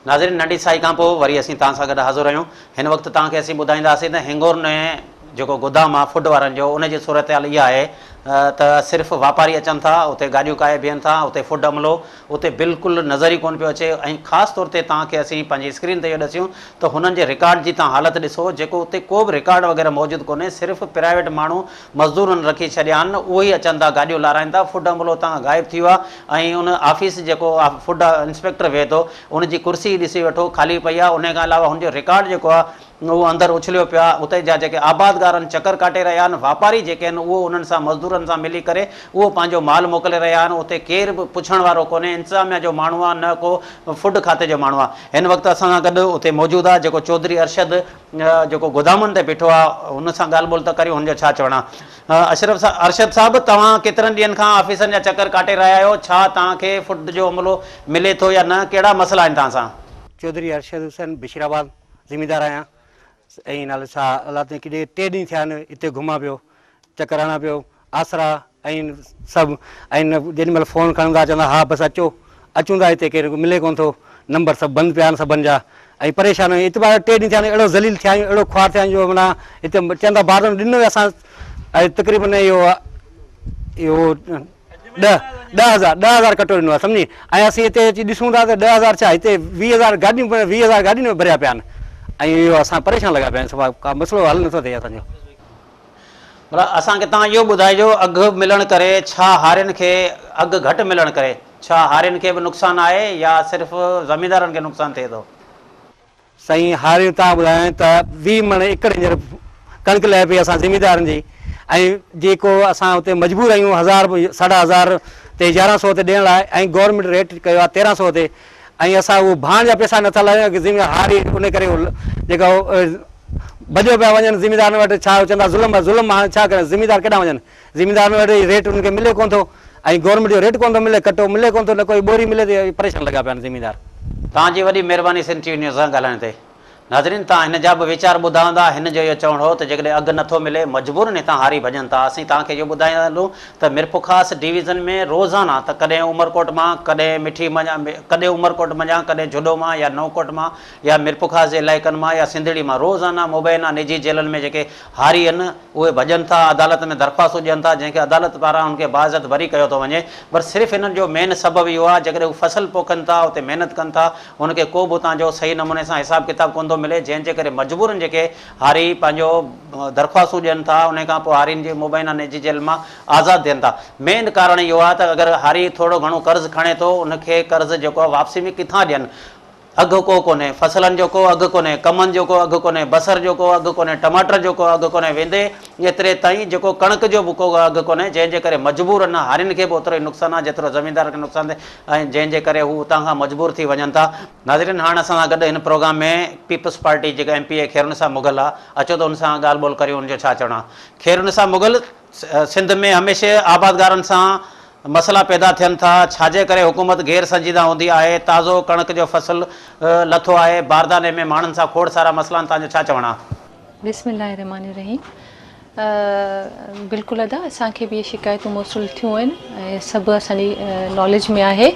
नाज़रीन, नंढी साई खां पोइ वरी असीं तव्हां सां गॾु हाज़िर आहियूं। हिन वक़्तु तव्हांखे असीं ॿुधाईंदासीं त हिंगोर में जेको गोदाम आहे फुड वारनि जो, उनजी सूरत हाल इहा आहे त सिर्फ़ु वापारी अचनि था, उते गाॾियूं काए बीहनि था, उते फुड अमलो उते बिल्कुलु नज़र ई कोन पियो अचे। ऐं ख़ासि तौर ते तव्हांखे असीं पंहिंजी स्क्रीन ते इहो ॾिसूं त हुननि जे रिकॉर्ड जी तव्हां हालत ॾिसो, जेको उते को बि रिकॉर्ड वग़ैरह मौजूदु कोन्हे। सिर्फ़ु प्राइवेट माण्हू मज़दूरनि रखी छॾिया आहिनि, उहे ई अचनि था, गाॾियूं लाराइनि था। फुड अमलो तव्हां गाइबु थी वियो आहे। ऐं उन ऑफिस जेको फुड इंस्पेक्टर वेहे थो, उनजी कुर्सी ॾिसी वठो ख़ाली पई आहे। उन खां अलावा हुनजो रिकॉर्ड जेको आहे उहो अंदरि उछलियो पियो आहे। उते जा जेके आबादगारनि चकर काटे रहिया आहिनि, वापारी जेके आहिनि उहो उन्हनि सां मज़दूरनि सां मिली करे उहो पंहिंजो माल मोकिले रहिया आहिनि। उते केरु बि पुछण वारो कोन्हे, इंतिज़ामिया जो माण्हू आहे, न को फुड खाते जो माण्हू आहे। हिन वक़्तु असां सां गॾु उते मौजूदु आहे जेको चौधरी अरशद, जेको गोदामनि ते बीठो आहे। हुन सां ॻाल्हि ॿोल त करियूं, हुनजो छा चवणु आहे। अरशद साहिबु, तव्हां केतिरनि ॾींहंनि खां ऑफिसनि जा चकर काटे रहिया आहियो? छा तव्हांखे फुड जो अमलो मिले थो या न? कहिड़ा मसइला आहिनि तव्हां सां? चौधरी अरशद हुसैन, बशीराबाद ज़िमीदार आहियां। ऐं नाले छा अलाह ते किथे 3 ॾींहं थिया आहिनि हिते घुमां पियो, चकर हणां पियो, आसरा ऐं सभु। ऐं जेॾी महिल फ़ोन खणंदा चवंदा हा बसि अचो, अचूं था। हिते केरु मिले कोन थो, नंबर सभु बंदि पिया आहिनि सभिनि जा। ऐं परेशान आहियूं। इतबार 3 ॾींहं थिया आहिनि, अहिड़ो ज़लील थिया आहियूं, अहिड़ो ख्वार थिया आहियूं जो माना हिते चवंदा बारदानो ॾिनो असां। ऐं तक़रीबन इहो 10,000 कटो ॾिनो आहे, सम्झी। ऐं असीं हिते अची ॾिसूं था त 10,000 छा, हिते 20,000 गाॾियूं 20,000 गाॾियुनि में भरिया पिया आहिनि। ऐं इहो असां परेशान लॻा पिया आहियूं। सभु का मसइलो हल नथो थिए असांजो। पर असांखे तव्हां इहो ॿुधाइजो, अघु मिलण करे छा हारियुनि खे अघु घटि मिलण करे छा हारियुनि खे बि नुक़सानु आहे या सिर्फ़ु ज़मींदारनि खे नुक़सानु थिए थो? साईं, हारियूं तव्हां ॿुधायो त 20 मण एकड़ हींअर कणिक लहे पई असां ज़मींदारनि जी। ऐं जेको असां उते मजबूर आहियूं 1000 साढा 1000 ते 1100 ते ॾियण लाइ, ऐं गवर्नमेंट रेट कयो आहे 1300 ते। ऐं असां उहो भाण जा पैसा नथा लाहियूं की ज़मीन हारी, उन करे जेका भॼो पिया वञनि ज़मींदारनि वटि। छा चवंदा ज़ुल्म हाणे छा कनि, ज़मींदार केॾां वञनि? ज़मींदारनि वटि रेट उनखे मिले कोन थो, ऐं गवर्नमेंट जो रेट कोन थो मिले, कटो मिले कोन थो, न कोई ॿोरी मिले थी। परेशान लॻा पिया आहिनि ज़मींदार। तव्हांजी वॾी महिरबानी सिंध टीवी न्यूज़ सां ॻाल्हाइण ते। नाज़रीन, तव्हां हिन जा बि वीचार ॿुधा हूंदा। हिन जो इहो चवणु हो त जेकॾहिं अघु नथो मिले, मजबूरनि हितां हारी भॼनि था। असीं तव्हांखे इहो ॿुधाईंदा हलूं त मिरपुखास डिवीज़न में रोज़ाना त कॾहिं उमरकोट मां, कॾहिं मिठी मंझा, कॾहिं उमरकोट मंझा, कॾहिं जुडो मां या नवकोट मां या मिरपुखास जे इलाइक़नि मां या सिंधड़ी मां रोज़ाना मुबैना निजी जेलनि में जेके हारी आहिनि उहे भॼनि था, अदालत में दरख़्वास्तूं ॾियनि था, जंहिंखे अदालत पारां हुनखे बाज़त वरी कयो थो वञे। पर सिर्फ़ु हिननि जो मेन सबबु इहो आहे, जेकॾहिं हू फसल पोखनि था, उते महिनत कनि था, हुनखे को बि उतां जो सही नमूने सां हिसाब किताब कोन थो मिले, जंहिंजे करे मजबूरनि जेके हारी पंहिंजो दरख़्वास्तूं ॾियनि था, उन खां पोइ हारियुनि जी मुबैना निजी जेल मां आज़ादु थियनि था। मेन कारण इहो आहे त अगरि हारी थोरो घणो कर्ज़ु खणे थो, उनखे कर्ज़ु जेको आहे वापसी में किथां ॾियनि? अघु को कोन्हे, फसलनि जो को अघु कोन्हे, कमनि जो को अघु कोन्हे, बसर जो को अघु कोन्हे, टमाटर जो को अघु कोन्हे, वेंदे एतिरे ताईं जेको कणिक जो बि को अघु कोन्हे, जंहिंजे करे मजबूरनि हारियुनि खे बि ओतिरो ई नुक़सानु आहे जेतिरो ज़मींदार खे नुक़सानु थिए, ऐं जंहिंजे करे हू उतां खां मजबूर थी वञनि था। नाज़रीन, हाणे असां सां गॾु हिन प्रोग्राम में पीपल्स पार्टी जेका MP खैरुनिसा मुग़ल आहे। अचो त हुन सां ॻाल्हि ॿोल करियूं, हुनजो छा चवणु आहे। खैरुनिसा मुग़ल, सिंध में हमेशह आबादगारनि सां मसइला पैदा थियनि था, छाजे करे हुकूमत गैर संजीदा हूंदी आहे? ताज़ो कणिक जो फसल लथो आहे, बारदाने में माण्हुनि सां खोड़ सारा मसइला आहिनि, तव्हांजो छा चवणु आहे? बिस्मिल्लाहिर्रहमानिर्रहीम। बिल्कुलु अदा, असांखे बि इहे शिकायतूं मौसूल थियूं आहिनि ऐं सभु असांजी नॉलेज में आहे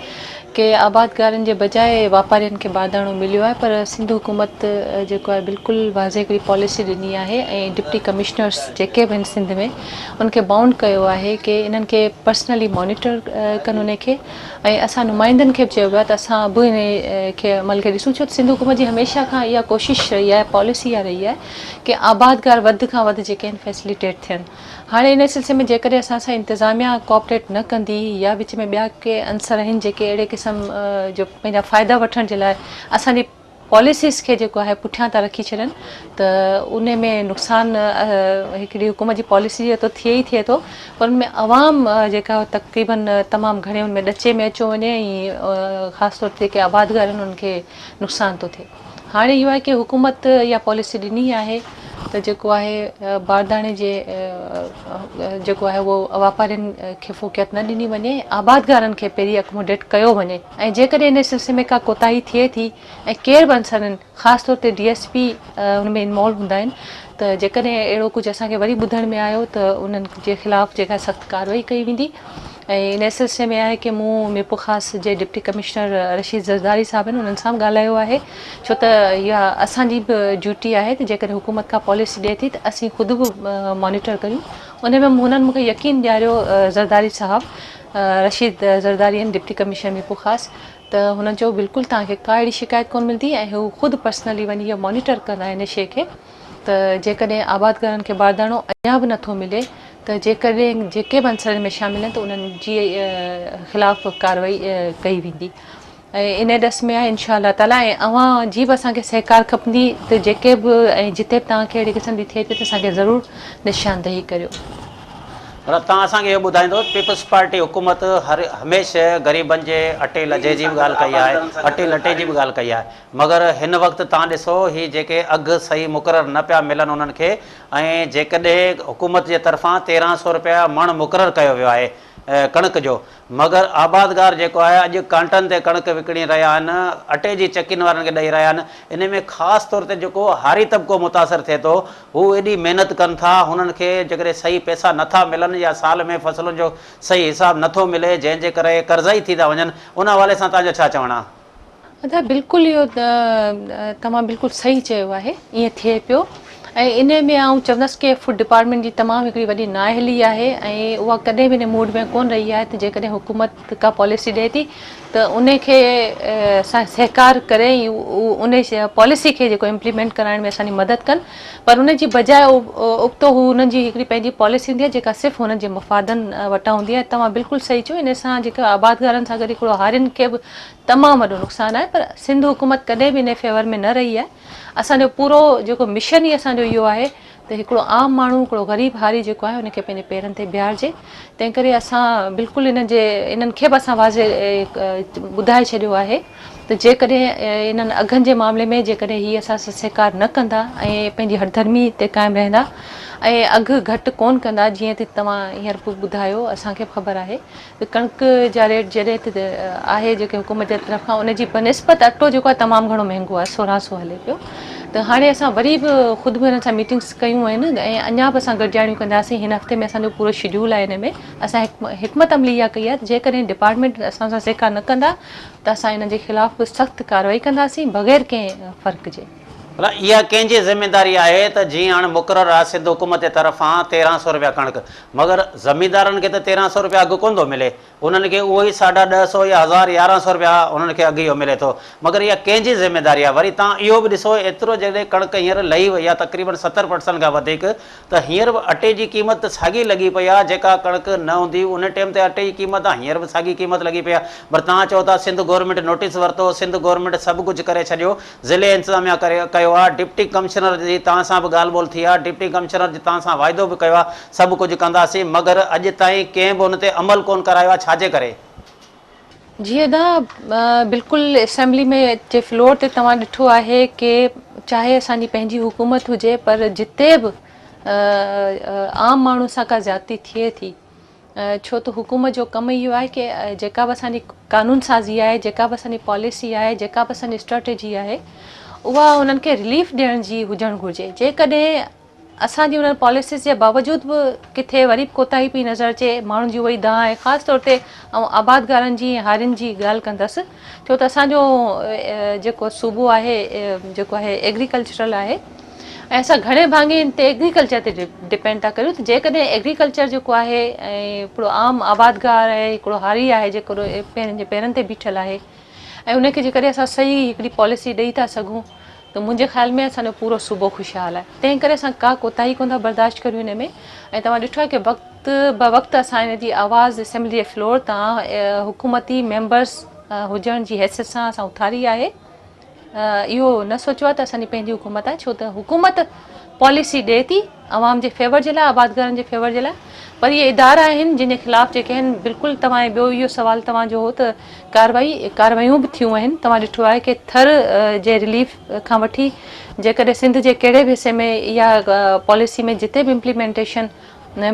के आबादगारनि जे बजाए वापारियुनि खे बारदानो मिलियो आहे, पर सिंध हुकूमत जेको आहे बिल्कुलु वाज़े हिकिड़ी पॉलिसी ॾिनी आहे ऐं डिप्टी कमिश्नर्स जेके बि आहिनि सिंध में उनखे बाउंड कयो आहे कि इन्हनि खे पर्सनली मॉनिटर कनि उनखे, ऐं असां नुमाइंदनि खे बि चयो वियो आहे त असां बि इन खे अमल खे ॾिसूं। छो त सिंध हुकूमत जी हमेशह खां इहा कोशिशि रही आहे, पॉलिसी इहा रही आहे कि आबादगार वधि खां वधि जेके आहिनि फैसिलिटेट थियनि। हाणे इन सिलसिले में जेकॾहिं असां सां इंतिज़ामिया कोऑपरेट न कंदी या विच में ॿिया के अंसर आहिनि जेके अहिड़े क़िस्म जो पंहिंजा फ़ाइदा वठण जे लाइ असांजी पॉलिसीज़ खे जेको आहे पुठियां था रखी छॾनि, त उन में नुक़सानु हिकिड़ी हुकूमत जी पॉलिसी जो त थिए ई थिए थो, पर उनमें अवाम जेका तक़रीबन तमामु घणे उनमें ॾचे में अचो वञे ऐं ख़ासि तौर ते जेके आबादगार आहिनि उन्हनि खे नुक़सानु थो थिए। हाणे इहो आहे कि हुकूमत इहा पॉलिसी ॾिनी आहे त जेको आहे बारदाने जे जेको आहे उहो वापारियुनि खे फ़ोकियत न ॾिनी वञे, आबादगारनि खे पहिरीं अकोमोडेट कयो वञे, ऐं जेकॾहिं इन सिलसिले में का कोताही थिए थी ऐं केर बि अंसर आहिनि ख़ासि तौर ते DSP हुन में इन्वॉल्व हूंदा आहिनि, त जेकॾहिं अहिड़ो कुझु असांखे वरी ॿुधण में आयो त उन्हनि जे ख़िलाफ़ु जेका सख़्तु कार्रवाई कई वेंदी। ऐं इन सिलसिले में आहे कि मूं मीरपुर ख़ासि जे डिप्टी कमिश्नर रशीद ज़रदारी साहब आहिनि, उन्हनि सां बि ॻाल्हायो आहे, छो त इहा असांजी बि ड्यूटी आहे त जेकॾहिं हुकूमत खां पॉलिसी ॾिए थी त असीं ख़ुदि बि मॉनिटर करियूं। उन में हुननि मूंखे यकीन ॾियारियो ज़रदारी साहब, रशीद ज़रदारी आहिनि डिप्टी कमिश्नर मीरपुर ख़ासि, त हुननि चयो बिल्कुलु तव्हांखे का अहिड़ी शिकायत कोन मिलंदी ऐं हू ख़ुदि पर्सनली वञी इहो मॉनिटर कंदा इन शइ खे, त जेकॾहिं आबादगारनि खे बारदानो अञा बि नथो मिले त जेकॾहिं जेके बि अंसरनि में शामिल आहिनि त उन्हनि जी ख़िलाफ़ु कार्रवाई कई वेंदी। ऐं इन ॾस में आहे इंशा अल्लाह ताला, ऐं अव्हां जी बि असांखे सहकार खपंदी त जेके बि ऐं जिते बि तव्हांखे अहिड़ी क़िस्म जी थिए थी त असांखे ज़रूरु निशानदेही करियो। पर तव्हां असांखे इहो ॿुधाईंदो, पीपल्स पार्टी हुकूमत हमेशह ग़रीबनि जे अटे लजे जी बि ॻाल्हि कई आहे, अटे लटे जी बि ॻाल्हि कई आहे, मगर हिन वक़्तु तव्हां ॾिसो हीअ जेके अघु सही मुक़ररु न पिया मिलनि उन्हनि खे, ऐं जेकॾहिं हुकूमत जे तरफ़ां 1300 रुपया मण मुक़ररु कयो वियो आहे कणिक जो, मगर आबादगार जेको आहे अॼु कांटनि ते कणिक विकिणी रहिया आहिनि, अटे जी चकीनि वारनि खे ॾेई रहिया आहिनि। इन में ख़ासि तौर ते जेको हारी तबिको मुतासिर थिए थो, हू एॾी महिनत कनि था, हुननि खे जेकॾहिं सही पैसा नथा मिलनि या साल में फ़सलुनि जो सही हिसाबु नथो मिले, जंहिंजे करे कर्ज़ई थी था वञनि, उन हवाले सां तव्हांजो छा चवणु आहे? अच्छा, बिल्कुलु इहो तव्हां बिल्कुलु सही चयो आहे, ईअं थिए पियो। ऐं इन में आउं चवंदसि कि फूड डिपार्टमेंट जी तमामु हिकिड़ी वॾी नाअहली आहे, ऐं उहा कॾहिं बि इन मूड में कोन रही आहे त जेकॾहिं हुकूमत का पॉलिसी ॾिए थी त उन खे असां सहकार करे उन पॉलिसी खे जेको इम्प्लीमेंट कराइण में असांजी मदद कनि, पर उन जी बजाए उबतो हू उन्हनि जी हिकिड़ी पंहिंजी पॉलिसी हूंदी आहे जेका सिर्फ़ु हुननि जे मुफ़ादनि वटां हूंदी आहे। तव्हां बिल्कुलु सही चयो, इन सां जेका आबादगारनि सां गॾु हिकिड़ो हारियुनि खे बि तमामु वॾो नुक़सानु आहे, पर सिंध हुकूमत कॾहिं बि इन फेवर में न रही आहे। असांजो पूरो जेको मिशन ई असांजो इहो आहे त हिकिड़ो आम माण्हू, हिकिड़ो ग़रीब हारी जेको आहे उनखे पंहिंजे पेरनि ते बीहारिजे। तंहिं करे असां बिल्कुलु इन्हनि खे बि असां वाज़े ॿुधाए छॾियो आहे त जेकॾहिं इन्हनि अघनि जे मामले में जेकॾहिं हीअ असां सहकार न कंदा ऐं पंहिंजी हठधर्मी ते क़ाइमु रहंदा ऐं अघु घटि कोन कंदा, जीअं त तव्हां हींअर ॿुधायो, असांखे बि ख़बर आहे त कणिक जा रेट जॾहिं त आहे जेके हुकूमत जे तरफ़ खां उनजी बनिस्बत अटो जेको आहे तमामु घणो महांगो आहे, 1600 हले पियो। त हाणे असां वरी बि ख़ुदि बि हिननि सां मीटिंग्स कयूं आहिनि ऐं अञा बि असां गॾिजाणियूं कंदासीं। हिन हफ़्ते में असांजो पूरो शेड्यूल आहे, हिन में असां हिकमत अमली इहा कई आहे जेकॾहिं डिपार्टमेंट असां सां सहकार न कंदा त असां इन्हनि जे ख़िलाफ़ु सख़्तु कार्रवाई कंदासीं बग़ैर कंहिं फ़र्क़ जे। भला इहा कंहिंजी ज़िमेदारी आहे त जीअं हाणे मुक़ररु आहे सिंध हुकूमत जे तरफ़ां 1300 रुपया कणिक, मगर ज़मींदारनि खे त 1300 रुपया अघु कोन थो मिले, उन्हनि खे उहो ई 950 या 1100 रुपया उन्हनि खे अघु इहो मिले थो, मगर इहा कंहिंजी ज़िमेदारी आहे? वरी तव्हां इहो बि ॾिसो, एतिरो जॾहिं कणिक हींअर लही वई आहे तक़रीबन 70% खां वधीक, त हींअर बि अटे जी क़ीमत साॻी लॻी पई आहे जेका कणिक न हूंदी उन टाइम ते अटे जी क़ीमत आहे, हींअर बि साॻी क़ीमत लॻी पई आहे। पर तव्हां चओ था सिंध गवर्नमेंट नोटिस वरितो, सिंध गवर्नमेंट सभु कुझु करे छॾियो, ज़िले इंतिज़ामिया कयो आहे, डिप्टी कमिश्नर जी तव्हां सां बि ॻाल्हि ॿोल थी आहे, डिप्टी कमिश्नर जी तव्हां सां वाइदो बि कयो आहे सभु कुझु कंदासीं, मगर अॼु ताईं कंहिं बि हुन ते अमल कोन करायो आहे, छाजे करे? जीअं न बिल्कुलु असेंबली में जे फ्लोर ते तव्हां ॾिठो आहे कि चाहे असांजी पंहिंजी हुकूमत हुजे, पर जिते बि आम माण्हू सां का ज़्यादती थिए थी, छो त हुकूमत जो कमु इहो आहे कि जेका बि असांजी कानून साज़ी आहे, जेका बि असांजी पॉलिसी आहे, जेका बि असांजी स्ट्रेटेजी आहे, उहा उन्हनि खे रिलीफ ॾियण जी हुजणु घुरिजे। जेकॾहिं असांजी उन पॉलिसीज़ जे बावजूदि बि किथे वरी बि कोताही पई नज़र अचे माण्हुनि जी उहा ई दाह आहे। ख़ासि तौर ते ऐं आबादगारनि जी हारियुनि जी ॻाल्हि कंदसि छो त असांजो जेको सूबो आहे जेको आहे एग्रीकल्चरल आहे ऐं असां घणे भाङे इन ते एग्रीकल्चर ते डिपेंड था करियूं। त जेकॾहिं एग्रीकल्चर जेको आहे ऐं हिकिड़ो आम आबादगार आहे हिकिड़ो हारी आहे जेको पंहिंजे पेरनि ते बीठल आहे ऐं उनखे जेकॾहिं असां सही हिकिड़ी पॉलिसी ॾेई था सघूं त मुंहिंजे ख़्याल में असांजो पूरो सूबो ख़ुशहाल आहे। तंहिं करे असां का कोताही कोन था बर्दाश्त करियूं हिन में। ऐं तव्हां ॾिठो आहे की वक़्तु ब वक़्तु असां हिन जी आवाज़ असेंबली जे फ्लोर तां हुकूमती मेंबर्स हुजण जी हैसियत सां असां उथारी आहे। इहो न सोचियो आहे त असांजी पंहिंजी हुकूमत आहे छो त हुकूमत पॉलिसी ॾिए थी आवाम जे फेवर जे लाइ आबादगारनि जे फेवर जे लाइ पर इहे इदारा आहिनि जिन जे ख़िलाफ़ु जेके आहिनि बिल्कुलु तव्हां ॿियो इहो सुवालु तव्हांजो हो त कारवायूं बि थियूं आहिनि। तव्हां ॾिठो आहे की थर जे रिलीफ खां वठी जेकॾहिं सिंध जे कहिड़े बि हिसे में इहा पॉलिसी में जिते बि इम्प्लीमेंटेशन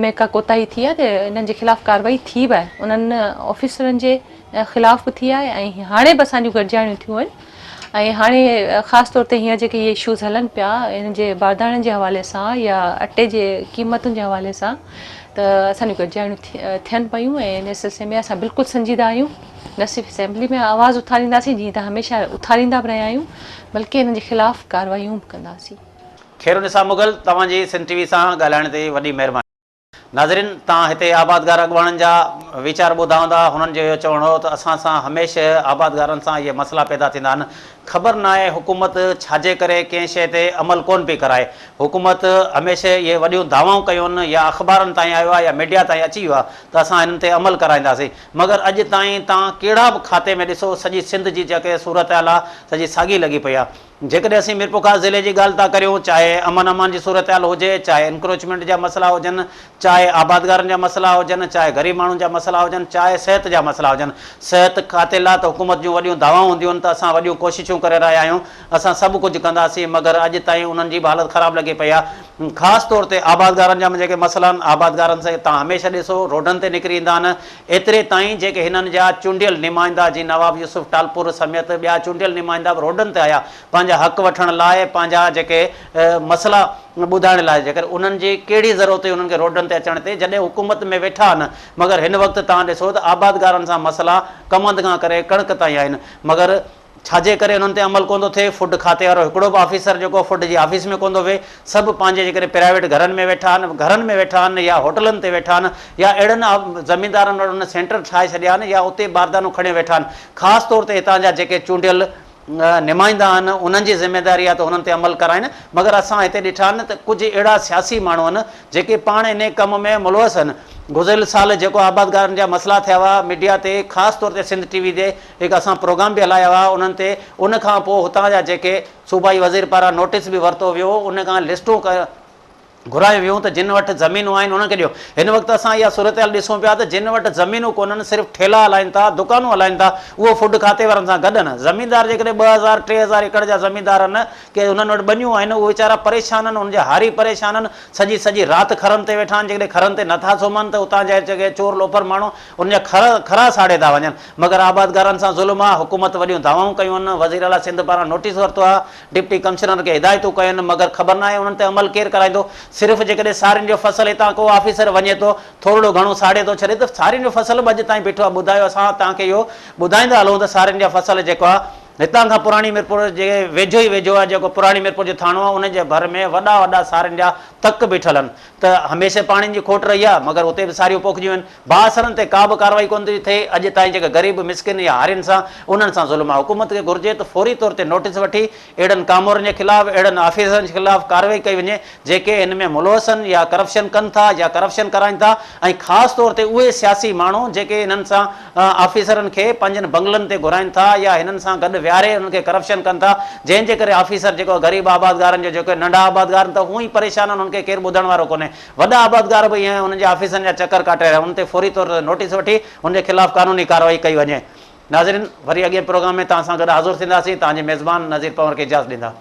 में का कोताही थी आहे त इन्हनि जे ख़िलाफ़ु कारवाई थी बि आहे उन्हनि ऑफिसरनि जे ख़िलाफ़ु बि थी आहे ऐं हाणे बि असांजूं गॾिजाणियूं थियूं आहिनि। ऐं हाणे ख़ासि तौर ते हींअर जेके इहे इशूज़ हलनि पिया इन जे बारदाननि जे हवाले सां या अटे जे क़ीमतुनि जे हवाले सां त असांजूं गॾिजाणियूं थियनि पियूं ऐं इन सिलसिले में असां बिल्कुलु संजीदा आहियूं। न सिर्फ़ु असेंबली में आवाज़ उथारींदासीं जीअं त हमेशह उथारींदा बि रहिया आहियूं बल्कि हिन जे ख़िलाफ़ु कारवायूं बि कंदासीं। खैरुनिसा मुग़ल तव्हांजी सिंध टीवी सां ॻाल्हाइण ते वॾी महिरबानी। नाज़रीन तव्हां हिते आबादगार अॻुवाणनि जा वीचार ॿुधा हूंदा हुननि जो इहो चवणो हो त असां सां हमेशह आबादगारनि सां इहे मसइला पैदा थींदा आहिनि। ख़बर न आहे हुकूमत छाजे करे कंहिं शइ ते अमल कोन पई कराए। हुकूमत हमेशह इहे वॾियूं दावाऊं कयूं आहिनि या अख़बारनि ताईं आयो आहे या मीडिया ताईं अची वियो आहे त असां हिननि ते अमल कराईंदासीं मगर अॼु ताईं तव्हां कहिड़ा बि खाते में ॾिसो सॼी सिंध जी जेके सूरत हाल आहे सॼी साॻी लॻी पई आहे। जेकॾहिं असीं मीरपुर ज़िले जी ॻाल्हि था करियूं चाहे अमन अमान जी सूरत हाल हुजे चाहे इंक्रोचमेंट जा मसइला हुजनि चाहे आबादगारनि जा मसइला हुजनि चाहे ग़रीब माण्हुनि जा मसइला हुजनि चाहे सिहत जा मसइला हुजनि सिहत खाते लाइ त हुकूमत जूं वॾियूं दावाऊं हूंदियूं आहिनि त असां वॾियूं कोशिशूं करे रहिया आहियूं असां सभु कुझु कंदासीं मगर अॼु ताईं उन्हनि जी बि हालत ख़राबु लॻी पई आहे। ख़ासि तौर ते आबादगारनि जा जेके मसइला आहिनि आबादगारनि सां तव्हां हमेशह ॾिसो रोडनि ते निकिरी ईंदा आहिनि एतिरे ताईं जेके हिननि जा चूंडियल नुमाइंदा जीअं नवाब यूसुफ टालपुर समेत ॿिया चूंडियल नुमाइंदा बि रोडनि ते आया पंहिंजा हक़ वठण लाइ पंहिंजा जेके मसइला ॿुधाइण लाइ जेकर उन्हनि जी कहिड़ी ज़रूरत हुई उन्हनि खे रोडनि ते अचण ते जॾहिं हुकूमत में वेठा आहिनि मगर हिन वक़्तु तव्हां ॾिसो त आबादगारनि सां मसइला कमंद खां करे कणिक ताईं आहिनि मगर छाजे करे उन्हनि ते अमल कोन थो थिए। फूड खाते वारो हिकिड़ो बि ऑफिसर जेको फूड जी ऑफिस में कोन थो वेहे सभु पंहिंजे जेकॾहिं प्राइवेट घरनि में वेठा आहिनि या होटलनि ते वेठा आहिनि या अहिड़नि ज़मीनदारनि वटि उन सेंटर ठाहे छॾिया आहिनि या उते बारदानूं खणी वेठा आहिनि। ख़ासि तौर ते हितां जा जेके चूंडियल नुमाइंदा आहिनि उन्हनि जी ज़िमेदारी आहे त हुननि ते अमल कराइनि मगर असां हिते ॾिठा आहिनि त कुझु अहिड़ा सियासी माण्हू आहिनि जेके पाण इन कम में मुलवस आहिनि। गुज़िरियल साल जेको आबादगारनि जा मसइला थिया हुआ मीडिया ते ख़ासि तौर ते सिंध टीवी ते हिकु असां प्रोग्राम बि हलाया हुआ उन्हनि ते उन खां पोइ हुतां जा जेके सूबाई वज़ीर पारां नोटिस बि वरितो वियो उन खां लिस्टूं घुरायूं वियूं त जिन वटि ज़मीनूं आहिनि उन्हनि खे ॾियो। हिन वक़्तु असां इहा सूरत हाल ॾिसूं पिया त जिन वटि ज़मीनूं कोन्हनि सिर्फ़ु ठेला हलाइनि था दुकानूं हलाइनि था उहो फूड खाते वारनि सां गॾु न ज़मीनदार जेकॾहिं 2000 3000 एकड़ जा ज़मीनदार आहिनि की उन्हनि वटि बनियूं आहिनि उहे वीचारा परेशान आहिनि उनजा हारी परेशान आहिनि सॼी राति खरनि ते वेठा आहिनि जेकॾहिं खरनि ते नथा सुम्हनि त उतां जा जेके चोर लोफर माण्हू उनजा खरा साड़े था वञनि मगर आबादगारनि सां ज़ुल्म आहे। हुकूमत वॾियूं दावाऊं कयूं आहिनि वज़ीर आला सिंध पारां नोटिस वरितो आहे डिप्टी कमिश्नर खे हिदायतूं कयूं आहिनि मगर ख़बर न आहे उन्हनि ते अमल केरु कराईंदो। सिर्फ़ु जेकॾहिं सारियुनि जो फसल हितां को ऑफिसर वञे थो थोरो घणो साड़े थो छॾे त सारियुनि जो फसल बि अॼु ताईं बीठो आहे। ॿुधायो असां तव्हांखे इहो ॿुधाईंदा हलूं त सारियुनि जा फसल जेको आहे हितां खां पुराणी मीरपुर जे वेझो ई वेझो आहे जेको पुराणी मीरपुर जो थाणो आहे उनजे भर में वॾा सारियुनि जा तक बीठल आहिनि त हमेशह पाणीनि जी खोट रही आहे मगर उते बि सारियूं पोखिजियूं आहिनि। बासरनि ते का बि कार्रवाई कोन थी थिए अॼु ताईं जेके ग़रीब मिसकिन या हारियुनि सां उन्हनि सां ज़ुल्म आहे। हुकूमत खे घुरिजे त फौरी तौर ते नोटिस वठी अहिड़नि कामोरनि जे ख़िलाफ़ु अहिड़नि ऑफिसरनि जे ख़िलाफ़ु कार्रवाई कई वञे जेके हिन में मुलवस आहिनि या करप्शन कनि था या करप्शन कराइनि था ऐं ख़ासि तौर ते उहे सियासी माण्हू जेके हिननि सां ऑफिसरनि खे पंहिंजनि बंगलनि ते घुराइनि था या हिननि सां गॾु विहारे उन्हनि खे करप्शन कनि था जंहिंजे करे ऑफिसर जेको ग़रीब आबादगारनि जो जेके नंढा आबादगार आहिनि त हूअं ई परेशान आहिनि उन्हनि खे केरु ॿुधण वारो कोन्हे। वॾा आबादगार बि ईअं उन्हनि जे ऑफिसनि जा चकर काटे रहिया उन ते फौरी तौर ते नोटिस वठी उनजे ख़िलाफ़ु कानूनी कार्रवाई कई वञे। नाज़रीन वरी अॻे प्रोग्राम में तव्हां सां गॾु हाज़ुर थींदासीं। तव्हांजे मेज़बान नज़ीर पवर खे इजाज़त ॾींदा।